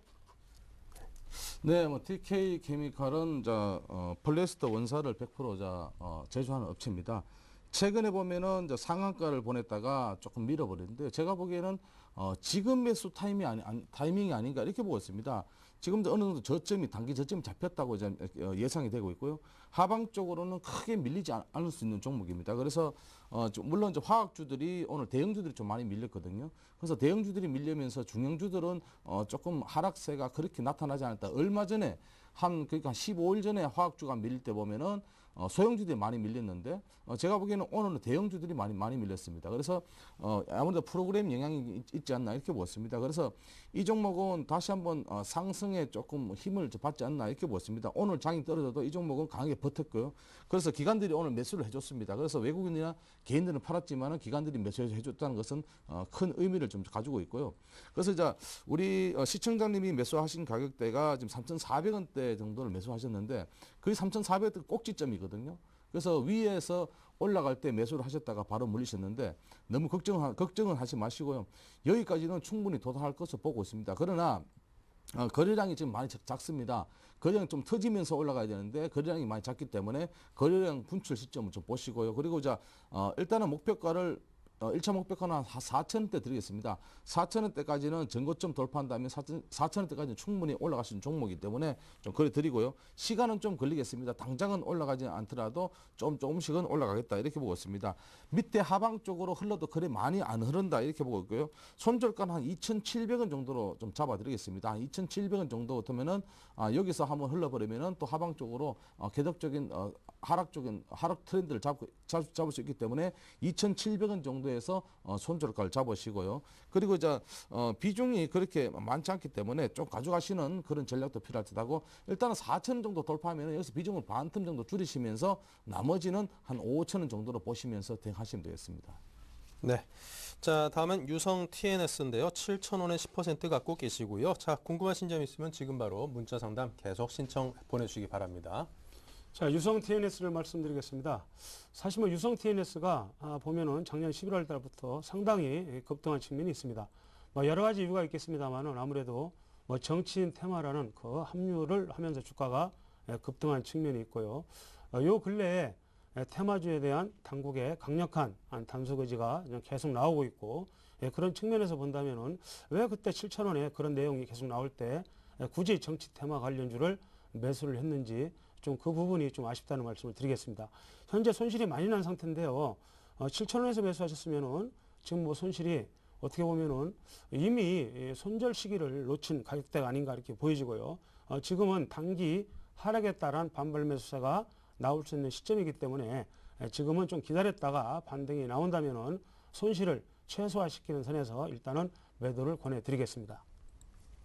네, 뭐 TK 케미칼은 폴리에스터 원사를 100% 제조하는 업체입니다. 최근에 보면은 상한가를 보냈다가 조금 밀어버렸는데 제가 보기에는 지금 매수 타이밍이 아닌가 이렇게 보고 있습니다. 지금도 어느 정도 단기 저점이 잡혔다고 예상이 되고 있고요. 하방 쪽으로는 크게 밀리지 않을 수 있는 종목입니다. 그래서 물론 화학주들이 오늘 대형주들이 좀 많이 밀렸거든요. 그래서 대형주들이 밀리면서 중형주들은 조금 하락세가 그렇게 나타나지 않았다. 얼마 전에 그러니까 한 15일 전에 화학주가 밀릴 때 보면은 소형주들이 많이 밀렸는데 제가 보기에는 오늘은 대형주들이 많이 밀렸습니다. 그래서 아무래도 프로그램 영향이 있지 않나 이렇게 보습니다. 그래서 이 종목은 다시 한번 상승에 조금 힘을 받지 않나 이렇게 보습니다. 오늘 장이 떨어져도 이 종목은 강하게 버텼고요. 그래서 기관들이 오늘 매수를 해줬습니다. 그래서 외국인이나 개인들은 팔았지만은 기관들이 매수해줬다는 것은 큰 의미를 좀 가지고 있고요. 그래서 이제 우리 시청자님이 매수하신 가격대가 지금 3,400원대 정도를 매수하셨는데 거의 3,400원대 꼭지점이거든요. 그래서 위에서 올라갈 때 매수를 하셨다가 바로 물리셨는데 너무 걱정은 하지 마시고요. 여기까지는 충분히 도달할 것으로 보고 있습니다. 그러나 거래량이 지금 많이 작습니다. 거래량 좀 터지면서 올라가야 되는데 거래량이 많이 작기 때문에 거래량 분출 시점을 좀 보시고요. 그리고 일단은 목표가를 1차 목표가는 한 4,000원대 드리겠습니다. 4,000원대까지는 전고점 돌파한다면 4,000원대까지는 충분히 올라갈 수 있는 종목이기 때문에 좀 거래 드리고요. 시간은 좀 걸리겠습니다. 당장은 올라가지 않더라도 조금씩은 올라가겠다 이렇게 보고 있습니다. 밑에 하방 쪽으로 흘러도 거래 많이 안 흐른다 이렇게 보고 있고요. 손절가는 한 2,700원 정도로 좀 잡아드리겠습니다. 한 2,700원 정도 같으면은 여기서 한번 흘러버리면은 또 하방 쪽으로 계속적인 하락 트렌드를 잡을 수 있기 때문에 2,700원 정도에서 손절가를 잡으시고요. 그리고 비중이 그렇게 많지 않기 때문에 좀 가져가시는 그런 전략도 필요할 듯하고 일단은 4,000원 정도 돌파하면 여기서 비중을 반틈 정도 줄이시면서 나머지는 한 5,000원 정도로 보시면서 대응하시면 되겠습니다. 네. 자, 다음은 유성 TNS인데요. 7,000원에 10% 갖고 계시고요. 자, 궁금하신 점 있으면 지금 바로 문자 상담 계속 신청 보내주시기 바랍니다. 자, 유성 TNS를 말씀드리겠습니다. 사실 유성 TNS가 보면은 작년 11월 달부터 상당히 급등한 측면이 있습니다. 여러 가지 이유가 있겠습니다만은 아무래도 정치인 테마라는 그 합류를 하면서 주가가 급등한 측면이 있고요. 요 근래에 테마주에 대한 당국의 강력한 단속 의지가 계속 나오고 있고 그런 측면에서 본다면은 왜 그때 7,000원에 그런 내용이 계속 나올 때 굳이 정치 테마 관련주를 매수를 했는지 좀 그 부분이 좀 아쉽다는 말씀을 드리겠습니다. 현재 손실이 많이 난 상태인데요. 7,000원에서 매수하셨으면은 지금 손실이 어떻게 보면은 이미 손절 시기를 놓친 가격대가 아닌가 이렇게 보여지고요. 지금은 단기 하락에 따른 반발 매수세가 나올 수 있는 시점이기 때문에 지금은 좀 기다렸다가 반등이 나온다면은 손실을 최소화시키는 선에서 일단은 매도를 권해드리겠습니다.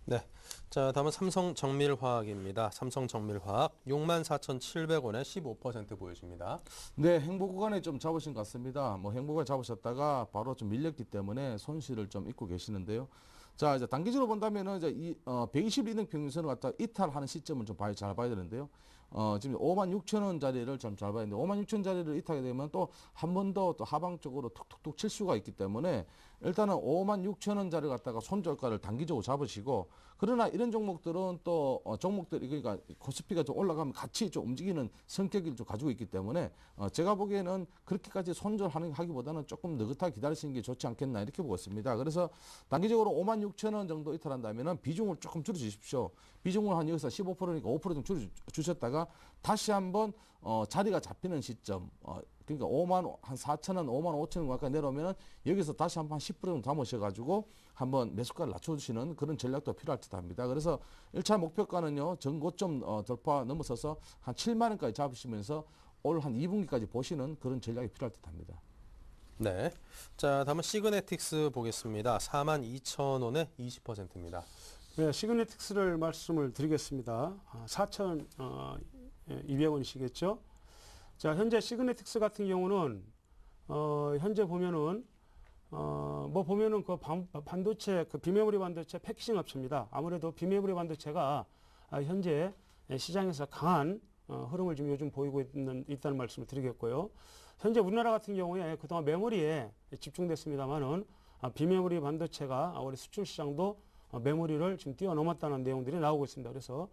네. 자, 다음은 삼성정밀화학입니다. 삼성정밀화학 64,700원에 15% 보여집니다. 네, 행보 구간에 좀 잡으신 것 같습니다. 행보가 잡으셨다가 바로 좀 밀렸기 때문에 손실을 좀 입고 계시는데요. 자, 이제 단기적으로 본다면은 이 120일이등 평균선을 갖다 이탈하는 시점을 좀 잘 봐야 되는데요. 지금 56,000원짜리를 좀 잘 봐야 되는데 56,000원짜리를 이탈하게 되면 또 한 번 더 또 하방 쪽으로 툭툭툭 칠 수가 있기 때문에 일단은 56,000원짜리 갖다가 손절가를 단기적으로 잡으시고 그러나 이런 종목들은 또 종목들이 그러니까 코스피가 좀 올라가면 같이 좀 움직이는 성격을 좀 가지고 있기 때문에 제가 보기에는 그렇게까지 손절하기보다는 조금 느긋하게 기다리시는 게 좋지 않겠나 이렇게 보고 있습니다. 그래서 단기적으로 56,000원 정도 이탈한다면은 비중을 조금 줄여주십시오. 비중을 한 여기서 15%니까 5% 정도 줄여주셨다가 다시 한번 자리가 잡히는 시점 그러니까 5만 한 4,000원, 5만 5천원 가까이 내려오면은 여기서 다시 한번 10% 정도 담으셔가지고 한번 매수가를 낮춰주시는 그런 전략도 필요할 듯합니다. 그래서 1차 목표가는요 전고점 돌파 넘어서서 한 7만 원까지 잡으시면서 올 한 2분기까지 보시는 그런 전략이 필요할 듯합니다. 네. 자, 다음은 시그네틱스 보겠습니다. 42,000원에 20%입니다. 네, 시그네틱스를 말씀을 드리겠습니다. 4,200원이시겠죠? 자, 현재 시그네틱스 같은 경우는 현재 보면은 보면은 그 반도체 그 비메모리 반도체 패키징 업체입니다. 아무래도 비메모리 반도체가 현재 시장에서 강한 흐름을 지금 요즘 보이고 있다는 말씀을 드리겠고요. 현재 우리나라 같은 경우에 그동안 메모리에 집중됐습니다만은 비메모리 반도체가 올해 수출 시장도 메모리를 지금 뛰어넘었다는 내용들이 나오고 있습니다. 그래서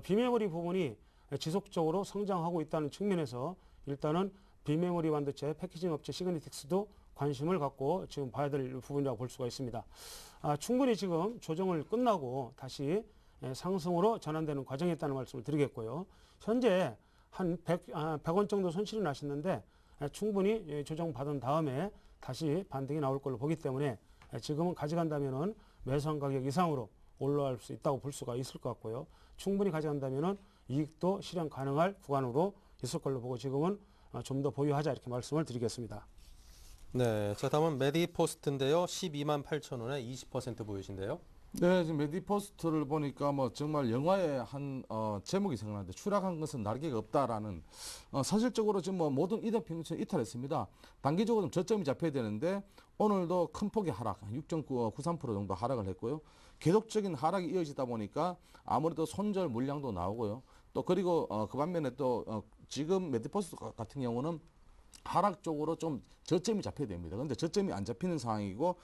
비메모리 부분이 지속적으로 성장하고 있다는 측면에서 일단은 비메모리 반도체 패키징 업체 시그네틱스도 관심을 갖고 지금 봐야 될 부분이라고 볼 수가 있습니다. 충분히 지금 조정을 끝나고 다시 상승으로 전환되는 과정에 있다는 말씀을 드리겠고요. 현재 한 100원 정도 손실이 나셨는데 충분히 조정받은 다음에 다시 반등이 나올 걸로 보기 때문에 지금은 가져간다면은 매수한 가격 이상으로 올라갈 수 있다고 볼 수가 있을 것 같고요. 충분히 가져간다면은 이익도 실현 가능할 구간으로 있을 걸로 보고 지금은 좀 더 보유하자 이렇게 말씀을 드리겠습니다. 네, 자 다음은 메디포스트인데요. 12만 8천 원에 20% 보유신데요. 네, 지금 메디포스트를 보니까 뭐 정말 영화의 한 제목이 생각나는데 추락한 것은 날개가 없다라는 사실적으로 지금 뭐 모든 이동 평균선 이탈했습니다. 단기적으로 좀 저점이 잡혀야 되는데 오늘도 큰 폭의 하락, 6.93% 정도 하락을 했고요. 계속적인 하락이 이어지다 보니까 아무래도 손절 물량도 나오고요. 또 그리고 그 반면에 또 지금 메디포스트 같은 경우는 하락 쪽으로 좀 저점이 잡혀야 됩니다. 그런데 저점이 안 잡히는 상황이고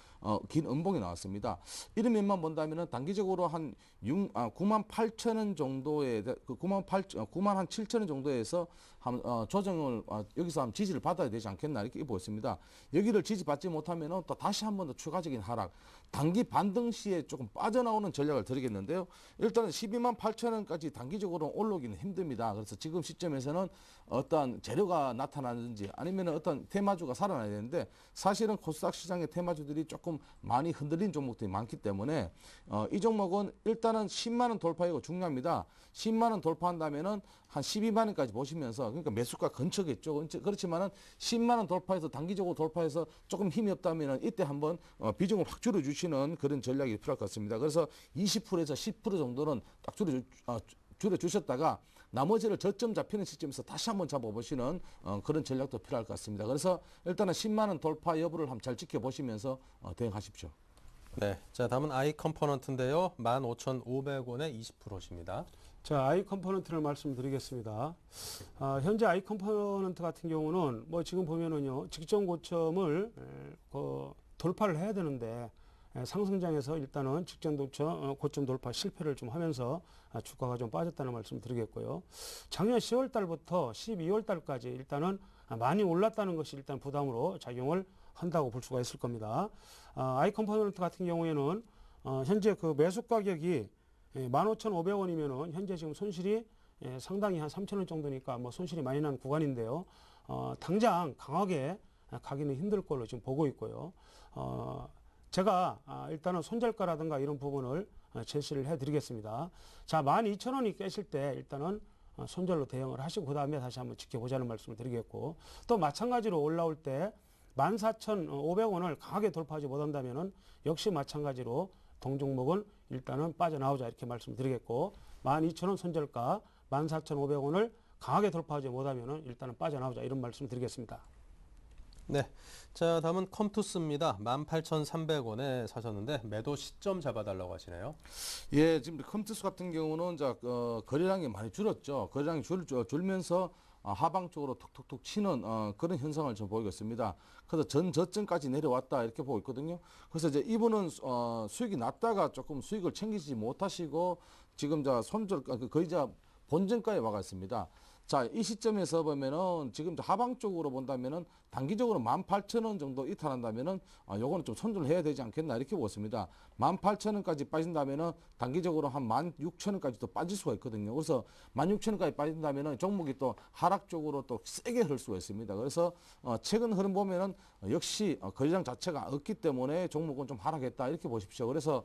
긴 음봉이 나왔습니다. 이런 면만 본다면은 단기적으로 한 9만 8천 원 정도의 그 9만 7천 원 정도에서 한 조정을 여기서 한 지지를 받아야 되지 않겠나 이렇게 보고 있습니다. 여기를 지지받지 못하면은 또 다시 한 번 더 추가적인 하락, 단기 반등 시에 조금 빠져나오는 전략을 드리겠는데요. 일단은 12만 8천 원까지 단기적으로 올라오기는 힘듭니다. 그래서 지금 시점에서는 어떤 재료가 나타나는지 아니면 어떤 테마주가 살아나야 되는데 사실은 코스닥 시장의 테마주들이 조금 많이 흔들린 종목들이 많기 때문에 이 종목은 일단은 10만 원 돌파이고 중요합니다. 10만 원 돌파한다면은 한 12만 원까지 보시면서 그러니까 매수가 근처겠죠. 그렇지만은 10만 원 돌파해서 단기적으로 돌파해서 조금 힘이 없다면은 이때 한번 비중을 확 줄여주시는 그런 전략이 필요할 것 같습니다. 그래서 20%에서 10% 정도는 딱 줄여주셨다가 나머지를 저점 잡히는 시점에서 다시 한번 잡아보시는 그런 전략도 필요할 것 같습니다. 그래서 일단은 10만 원 돌파 여부를 한번 잘 지켜보시면서 대응하십시오. 네, 자 다음은 I 컴포넌트인데요. 15,500원에 20%십니다. 자, I 컴포넌트를 말씀드리겠습니다. 현재 I 컴포넌트 같은 경우는 뭐 지금 보면은요, 직전 고점을 돌파를 해야 되는데 상승장에서 일단은 직전 고점 돌파 실패를 좀 하면서 주가가 좀 빠졌다는 말씀 드리겠고요. 작년 10월 달부터 12월 달까지 일단은 많이 올랐다는 것이 일단 부담으로 작용을 한다고 볼 수가 있을 겁니다. I 컴포넌트 같은 경우에는 현재 그 매수 가격이 15,500원이면은 현재 지금 손실이 상당히 한 3,000원 정도니까 뭐 손실이 많이 난 구간인데요. 당장 강하게 가기는 힘들 걸로 지금 보고 있고요. 제가 일단은 손절가라든가 이런 부분을 제시를 해드리겠습니다. 자, 12,000원이 깨실 때 일단은 손절로 대응을 하시고 그 다음에 다시 한번 지켜보자는 말씀을 드리겠고 또 마찬가지로 올라올 때 14,500원을 강하게 돌파하지 못한다면은 역시 마찬가지로 동종목은 일단은 빠져나오자 이렇게 말씀드리겠고 12,000원 손절가 14,500원을 강하게 돌파하지 못하면은 일단은 빠져나오자 이런 말씀드리겠습니다. 네, 자 다음은 컴투스입니다. 18,300원에 사셨는데 매도 시점 잡아달라고 하시네요. 예, 지금 컴투스 같은 경우는 거래량이 많이 줄었죠. 거래량이 줄면서 하방 쪽으로 톡톡톡 치는 그런 현상을 좀 보이고 있습니다. 그래서 전 저점까지 내려왔다 이렇게 보고 있거든요. 그래서 이제 이분은 수익이 났다가 조금 수익을 챙기지 못하시고 지금 손절 거의 본전가에 와가 있습니다. 자, 이 시점에서 보면은 지금 하방 쪽으로 본다면은 단기적으로 18,000원 정도 이탈한다면은 요거는 좀 손절을 해야 되지 않겠나 이렇게 보습니다. 18,000원까지 빠진다면은 단기적으로 한 16,000원까지도 빠질 수가 있거든요. 그래서 16,000원까지 빠진다면은 종목이 또 하락 쪽으로 또 세게 흐를 수가 있습니다. 그래서 최근 흐름 보면은 역시 거래량 자체가 없기 때문에 종목은 좀 하락했다 이렇게 보십시오. 그래서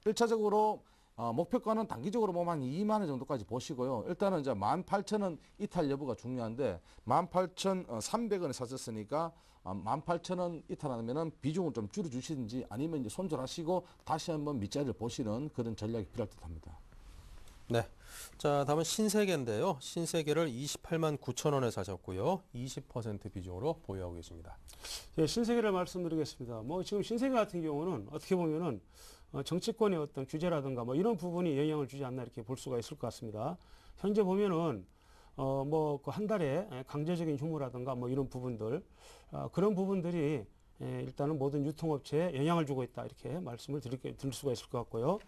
1차적으로 목표가는 단기적으로 보면 한 2만 원 정도까지 보시고요. 일단은 이제 18,000원 이탈 여부가 중요한데 18,300원에 사셨으니까 18,000원 이탈하면은 비중을 좀 줄여주시든지 아니면 이제 손절하시고 다시 한번 밑자리를 보시는 그런 전략이 필요할 듯합니다. 네, 자 다음은 신세계인데요. 신세계를 28만 9천 원에 사셨고요. 20% 비중으로 보유하고 계십니다. 예, 신세계를 말씀드리겠습니다. 뭐 지금 신세계 같은 경우는 어떻게 보면은 정치권의 어떤 규제라든가 뭐 이런 부분이 영향을 주지 않나 이렇게 볼 수가 있을 것 같습니다. 현재 보면은 뭐 그 한 달에 강제적인 휴무라든가 뭐 이런 부분들 그런 부분들이 일단은 모든 유통업체에 영향을 주고 있다 이렇게 말씀을 드릴 수가 있을 것 같고요.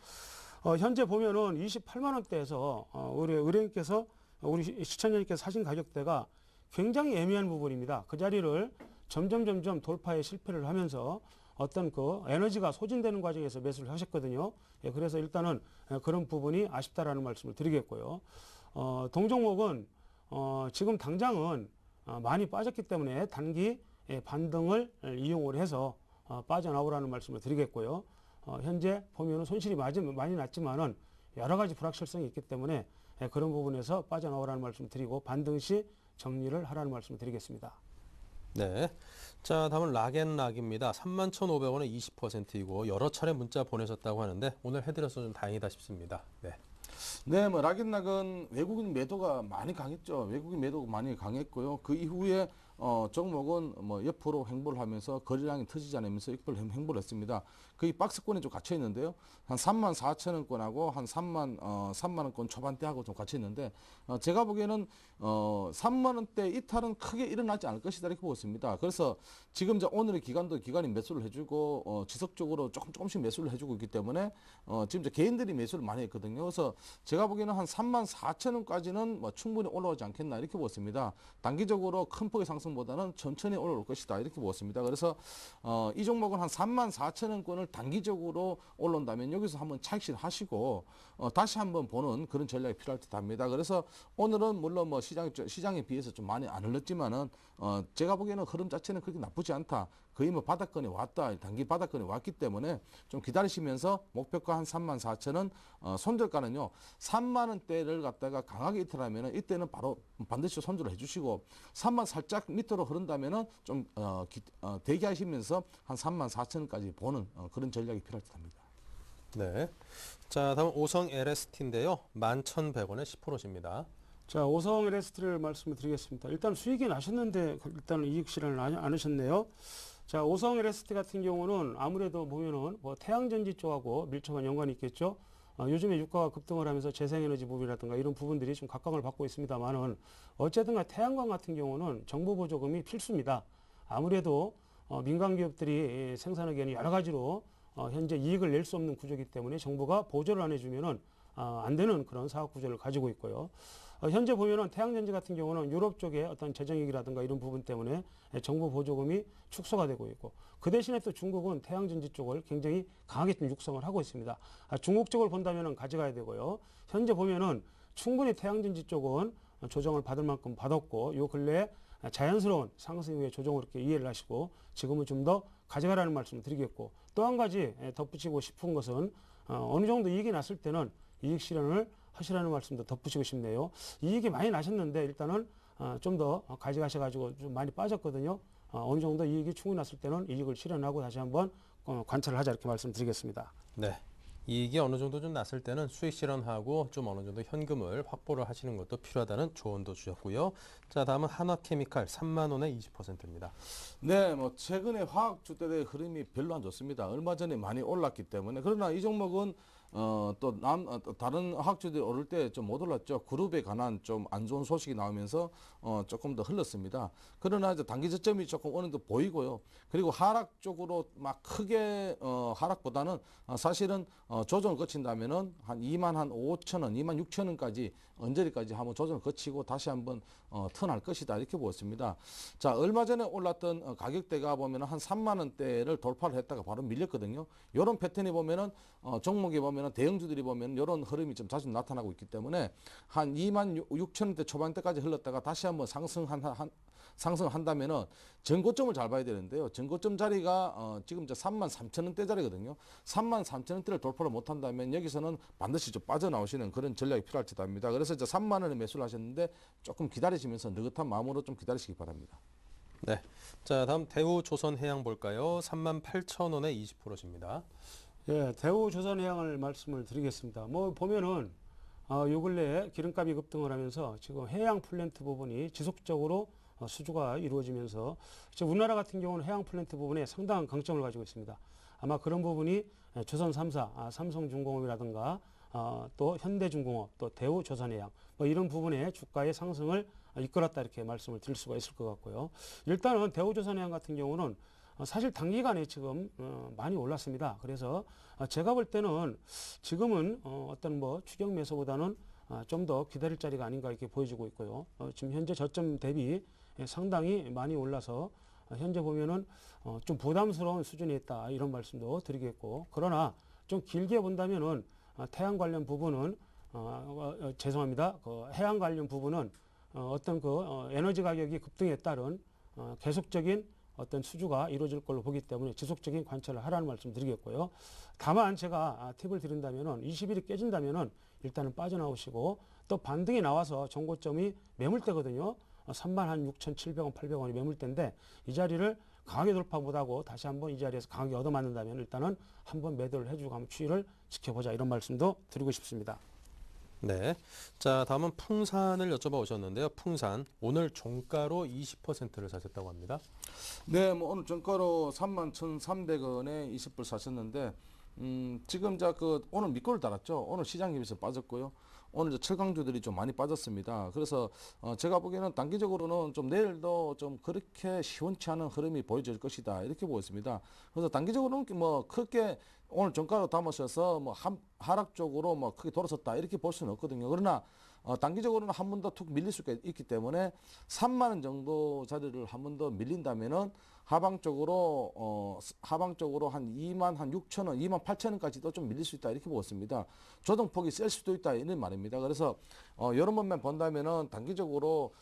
현재 보면은 28만 원대에서 우리 의뢰인께서 우리 시청자님께서 사신 가격대가 굉장히 애매한 부분입니다. 그 자리를 점점 돌파에 실패를 하면서 어떤 그 에너지가 소진되는 과정에서 매수를 하셨거든요. 예, 그래서 일단은 그런 부분이 아쉽다라는 말씀을 드리겠고요. 동종목은 지금 당장은 많이 빠졌기 때문에 단기 반등을 이용을 해서 빠져나오라는 말씀을 드리겠고요. 현재 보면은 손실이 많이 났지만은 여러 가지 불확실성이 있기 때문에 그런 부분에서 빠져나오라는 말씀을 드리고 반등 시 정리를 하라는 말씀을 드리겠습니다. 네. 자, 다음은 락앤락입니다. 31,500원에 20%이고 여러 차례 문자 보내셨다고 하는데 오늘 해드려서 좀 다행이다 싶습니다. 네. 네, 뭐 락앤락은 외국인 매도가 많이 강했죠. 외국인 매도가 많이 강했고요. 그 이후에 종목은 뭐 옆으로 횡보를 하면서 거래량이 터지지 않으면서 역별 횡보를 했습니다. 거의 박스권에 좀 갇혀 있는데요. 한 34,000원권하고 한 3만 원권 초반대하고 좀 갇혀 있는데 제가 보기에는 3만 원대 이탈은 크게 일어나지 않을 것이다 이렇게 보고 있습니다. 그래서 지금 이제 오늘의 기관이 매수를 해주고 지속적으로 조금씩 매수를 해주고 있기 때문에 지금 이제 개인들이 매수를 많이 했거든요. 그래서 제가 보기에는 한 34,000원까지는 뭐 충분히 올라오지 않겠나 이렇게 보고 있습니다. 단기적으로 큰 폭의 상승보다는 천천히 올라올 것이다 이렇게 보고 있습니다. 그래서 이 종목은 한 34,000원권을 단기적으로 올라온다면 여기서 한번 차익실 하시고 다시 한번 보는 그런 전략이 필요할 듯 합니다. 그래서 오늘은 물론 뭐 시장에 비해서 좀 많이 안 흘렀지만은 제가 보기에는 흐름 자체는 그렇게 나쁘지 않다. 거의 뭐 바닥권에 왔다. 단기 바닥권에 왔기 때문에 좀 기다리시면서 목표가 한 34,000원, 손절가는요 3만 원대를 갖다가 강하게 이탈하면은 이때는 바로 반드시 손절을 해주시고 3만 살짝 밑으로 흐른다면은 좀 대기하시면서 한 34,000원까지 보는 그런 전략이 필요할 듯합니다. 네. 자, 다음 오성 LST인데요. 11,100원에 10%입니다. 자, 오성 LST를 말씀을 드리겠습니다. 일단 수익이 나셨는데 일단 이익 실현을 안 하셨네요. 자, 오성 LST 같은 경우는 아무래도 보면은 뭐 태양전지 쪽하고 밀접한 연관이 있겠죠. 요즘에 유가가 급등을 하면서 재생에너지 부분이라든가 이런 부분들이 좀 각광을 받고 있습니다만은 어쨌든 태양광 같은 경우는 정부 보조금이 필수입니다. 아무래도 민간 기업들이 생산하기 위한 여러 가지로 현재 이익을 낼 수 없는 구조이기 때문에 정부가 보조를 안 해주면은 안 되는 그런 사업 구조를 가지고 있고요. 현재 보면은 태양전지 같은 경우는 유럽 쪽에 어떤 재정익이라든가 이런 부분 때문에 정부 보조금이 축소가 되고 있고 그 대신에 또 중국은 태양전지 쪽을 굉장히 강하게 좀 육성을 하고 있습니다. 중국 쪽을 본다면은 가져가야 되고요. 현재 보면은 충분히 태양전지 쪽은 조정을 받을 만큼 받았고 요 근래에 자연스러운 상승 이후에 조정을 이렇게 이해를 하시고 지금은 좀 더 가져가라는 말씀을 드리겠고 또 한 가지 덧붙이고 싶은 것은 어느 정도 이익이 났을 때는 이익 실현을 하시라는 말씀도 덧붙이고 싶네요. 이익이 많이 나셨는데 일단은 좀 더 가져가셔가지고 좀 많이 빠졌거든요. 어느 정도 이익이 충분히 났을 때는 이익을 실현하고 다시 한번 관찰을 하자 이렇게 말씀드리겠습니다. 네. 이익이 어느 정도 좀 났을 때는 수익 실현하고 좀 어느 정도 현금을 확보를 하시는 것도 필요하다는 조언도 주셨고요. 자, 다음은 한화케미칼 3만 원에 20%입니다. 네, 뭐 최근에 화학 주대의 흐름이 별로 안 좋습니다. 얼마 전에 많이 올랐기 때문에 그러나 이 종목은 다른 화학주들이 오를 때 좀 못 올랐죠. 그룹에 관한 좀 안 좋은 소식이 나오면서 조금 더 흘렀습니다. 그러나 이제 단기 저점이 조금 어느 정도 보이고요. 그리고 하락 쪽으로 막 크게 하락보다는 사실은 조정을 거친다면은 한 25,000원, 26,000원까지 언저리까지 한번 조정을 거치고 다시 한번 턴할 것이다 이렇게 보였습니다. 자, 얼마 전에 올랐던 가격대가 보면은 한 3만 원대를 돌파를 했다가 바로 밀렸거든요. 이런 패턴이 보면은 종목이 보면은 대형주들이 보면 이런 흐름이 좀 자주 나타나고 있기 때문에 한 26,000원대 초반대까지 흘렀다가 다시 한번 상승한다면은 전고점을 잘 봐야 되는데요. 전고점 자리가 지금 이제 33,000원대 자리거든요. 33,000원대를 돌파를 못한다면 여기서는 반드시 좀 빠져나오시는 그런 전략이 필요할 듯 합니다. 그래서 이제 3만 원에 매수를 하셨는데 조금 기다리시면서 느긋한 마음으로 좀 기다리시기 바랍니다. 네. 자, 다음 대우조선해양 볼까요? 38,000원에 20%입니다. 예, 대우조선해양을 말씀을 드리겠습니다. 뭐 보면은 요 근래에 기름값이 급등을 하면서 지금 해양 플랜트 부분이 지속적으로 수주가 이루어지면서 우리나라 같은 경우는 해양 플랜트 부분에 상당한 강점을 가지고 있습니다. 아마 그런 부분이 조선 3사, 삼성중공업이라든가 또 현대중공업, 또 대우조선해양 뭐 이런 부분의 주가의 상승을 이끌었다 이렇게 말씀을 드릴 수가 있을 것 같고요. 일단은 대우조선해양 같은 경우는 사실 단기간에 지금 많이 올랐습니다. 그래서 제가 볼 때는 지금은 어떤 뭐 추격 매수보다는 좀 더 기다릴 자리가 아닌가 이렇게 보여지고 있고요. 지금 현재 저점 대비 상당히 많이 올라서 현재 보면은 좀 부담스러운 수준에 있다 이런 말씀도 드리겠고 그러나 좀 길게 본다면은 태양 관련 부분은 죄송합니다. 그 해양 관련 부분은 어떤 그 에너지 가격이 급등에 따른 계속적인 어떤 수주가 이루어질 걸로 보기 때문에 지속적인 관찰을 하라는 말씀 드리겠고요. 다만 제가 팁을 드린다면은 20일이 깨진다면은 일단은 빠져나오시고 또 반등이 나와서 정고점이 매물대거든요. 36,700원, 800원이 매물대인데 이 자리를 강하게 돌파 못하고 다시 한번 이 자리에서 강하게 얻어맞는다면 일단은 한번 매도를 해주고 한번 추이를 지켜보자 이런 말씀도 드리고 싶습니다. 네. 자, 다음은 풍산을 여쭤봐 오셨는데요. 풍산 오늘 종가로 20%를 사셨다고 합니다. 네, 뭐 오늘 정가로 31,300원에 20불 사셨는데 지금 오늘 밑골을 달았죠. 오늘 시장 기비에서 빠졌고요. 오늘 철강주들이 좀 많이 빠졌습니다. 그래서 제가 보기에는 단기적으로는 좀 내일도 좀 그렇게 시원치 않은 흐름이 보여질 것이다 이렇게 보고 있습니다. 그래서 단기적으로는 뭐 크게 오늘 정가로 담으셔서 뭐 하락 쪽으로 뭐 크게 돌아섰다 이렇게 볼 수는 없거든요. 그러나 단기적으로는 한 번 더 툭 밀릴 수가 있기 때문에 3만 원 정도 자리를 한 번 더 밀린다면은 하방 쪽으로 한 2만 6천 원, 2만 8천 원까지도 좀 밀릴 수 있다 이렇게 보고 있습니다. 조정폭이 셀 수도 있다 이런 말입니다. 그래서 이런 것만 본다면은 단기적으로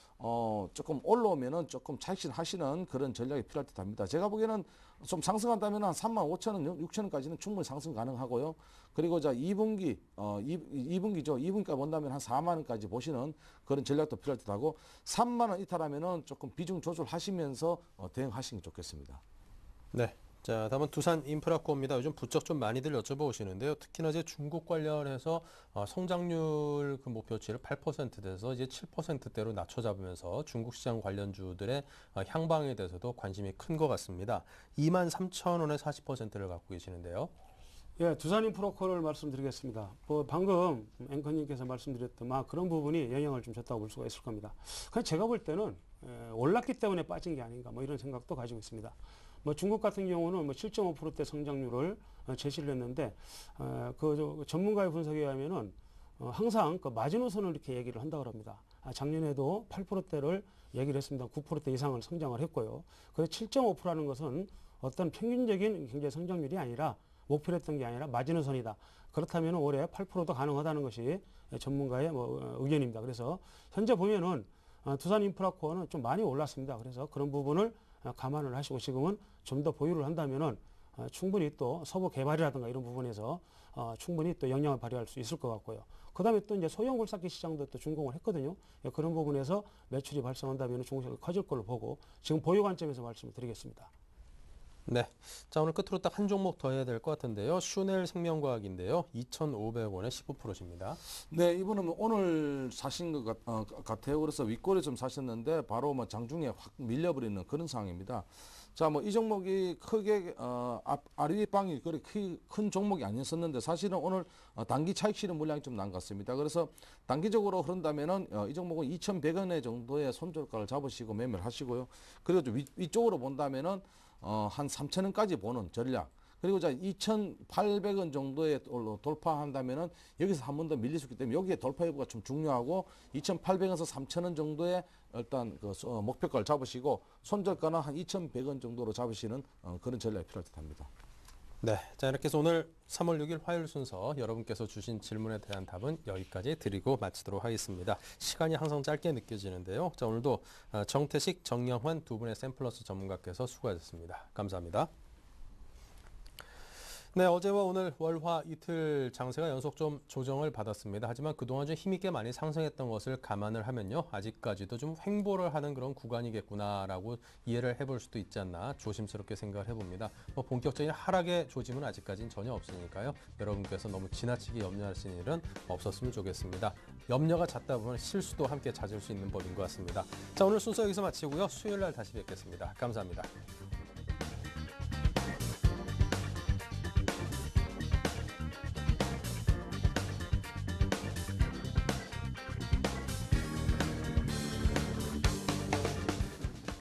조금 올라오면은 조금 차익실 하시는 그런 전략이 필요할 듯 합니다. 제가 보기에는 좀 상승한다면 한 3만 5천 원, 6천 원까지는 충분히 상승 가능하고요. 그리고 2분기죠. 2분기까지 본다면 한 4만 원까지 보시는 그런 전략도 필요할 듯 하고 3만 원 이탈하면은 조금 비중 조절하시면서 대응하시는 게 좋겠습니다. 네. 자, 다음은 두산 인프라코입니다. 요즘 부쩍 좀 많이들 여쭤보시는데요. 특히나 이제 중국 관련해서 성장률 그 목표치를 8%대에서 이제 7%대로 낮춰 잡으면서 중국 시장 관련주들의 향방에 대해서도 관심이 큰 것 같습니다. 23,000원에 40%를 갖고 계시는데요. 예, 두산 인프라코를 말씀드리겠습니다. 방금 앵커님께서 말씀드렸던 그런 부분이 영향을 좀 줬다고 볼 수가 있을 겁니다. 그냥 제가 볼 때는 올랐기 때문에 빠진 게 아닌가 뭐 이런 생각도 가지고 있습니다. 뭐 중국 같은 경우는 뭐 7.5%대 성장률을 제시를 했는데 그 전문가의 분석에 의하면은 항상 그 마지노선을 이렇게 얘기를 한다고 합니다. 작년에도 8%대를 얘기를 했습니다. 9%대 이상을 성장을 했고요. 그래서 7.5%라는 것은 어떤 평균적인 경제 성장률이 아니라 목표로 했던 게 아니라 마지노선이다. 그렇다면 올해 8%도 가능하다는 것이 전문가의 의견입니다. 그래서 현재 보면은 두산 인프라코어는 좀 많이 올랐습니다. 그래서 그런 부분을 감안을 하시고 지금은 좀 더 보유를 한다면은 충분히 또 서부 개발이라든가 이런 부분에서 충분히 또 영향을 발휘할 수 있을 것 같고요. 그다음에 또 이제 소형 굴삭기 시장도 또 준공을 했거든요. 그런 부분에서 매출이 발생한다면 중국시장이 커질 걸로 보고 지금 보유 관점에서 말씀을 드리겠습니다. 네. 자, 오늘 끝으로 딱 한 종목 더 해야 될 것 같은데요. 슈넬 생명과학인데요. 2,500원에 15%입니다. 네, 이분은 오늘 사신 것 같아요. 그래서 윗골에 좀 사셨는데 바로 뭐 장중에 확 밀려버리는 그런 상황입니다. 자, 뭐 이 종목이 크게 아리빵이 그렇게 큰 종목이 아니었었는데 사실은 오늘 단기 차익 실현 물량이 좀 난 것 같습니다. 그래서 단기적으로 그런다면은 이 종목은 2,100원의 정도의 손절가를 잡으시고 매매를 하시고요. 그리고 좀 위쪽으로 본다면은 한 3,000원까지 보는 전략. 그리고 2,800원 정도에 돌파한다면은 여기서 한 번 더 밀릴 수 있기 때문에 여기에 돌파 여부가 좀 중요하고 2,800원에서 3,000원 정도의 일단 그 목표가를 잡으시고 손절가는 한 2,100원 정도로 잡으시는 그런 전략이 필요할 듯합니다. 네, 자 이렇게 해서 오늘 3월 6일 화요일 순서 여러분께서 주신 질문에 대한 답은 여기까지 드리고 마치도록 하겠습니다. 시간이 항상 짧게 느껴지는데요. 자 오늘도 정태식, 정영환 두 분의 샘플러스 전문가께서 수고하셨습니다. 감사합니다. 네, 어제와 오늘 월화 이틀 장세가 연속 좀 조정을 받았습니다. 하지만 그동안 좀 힘있게 많이 상승했던 것을 감안을 하면요. 아직까지도 좀 횡보를 하는 그런 구간이겠구나라고 이해를 해볼 수도 있지 않나 조심스럽게 생각을 해봅니다. 본격적인 하락의 조짐은 아직까지는 전혀 없으니까요. 여러분께서 너무 지나치게 염려하시는 일은 없었으면 좋겠습니다. 염려가 잦다 보면 실수도 함께 잦을 수 있는 법인 것 같습니다. 자, 오늘 순서 여기서 마치고요. 수요일 날 다시 뵙겠습니다. 감사합니다.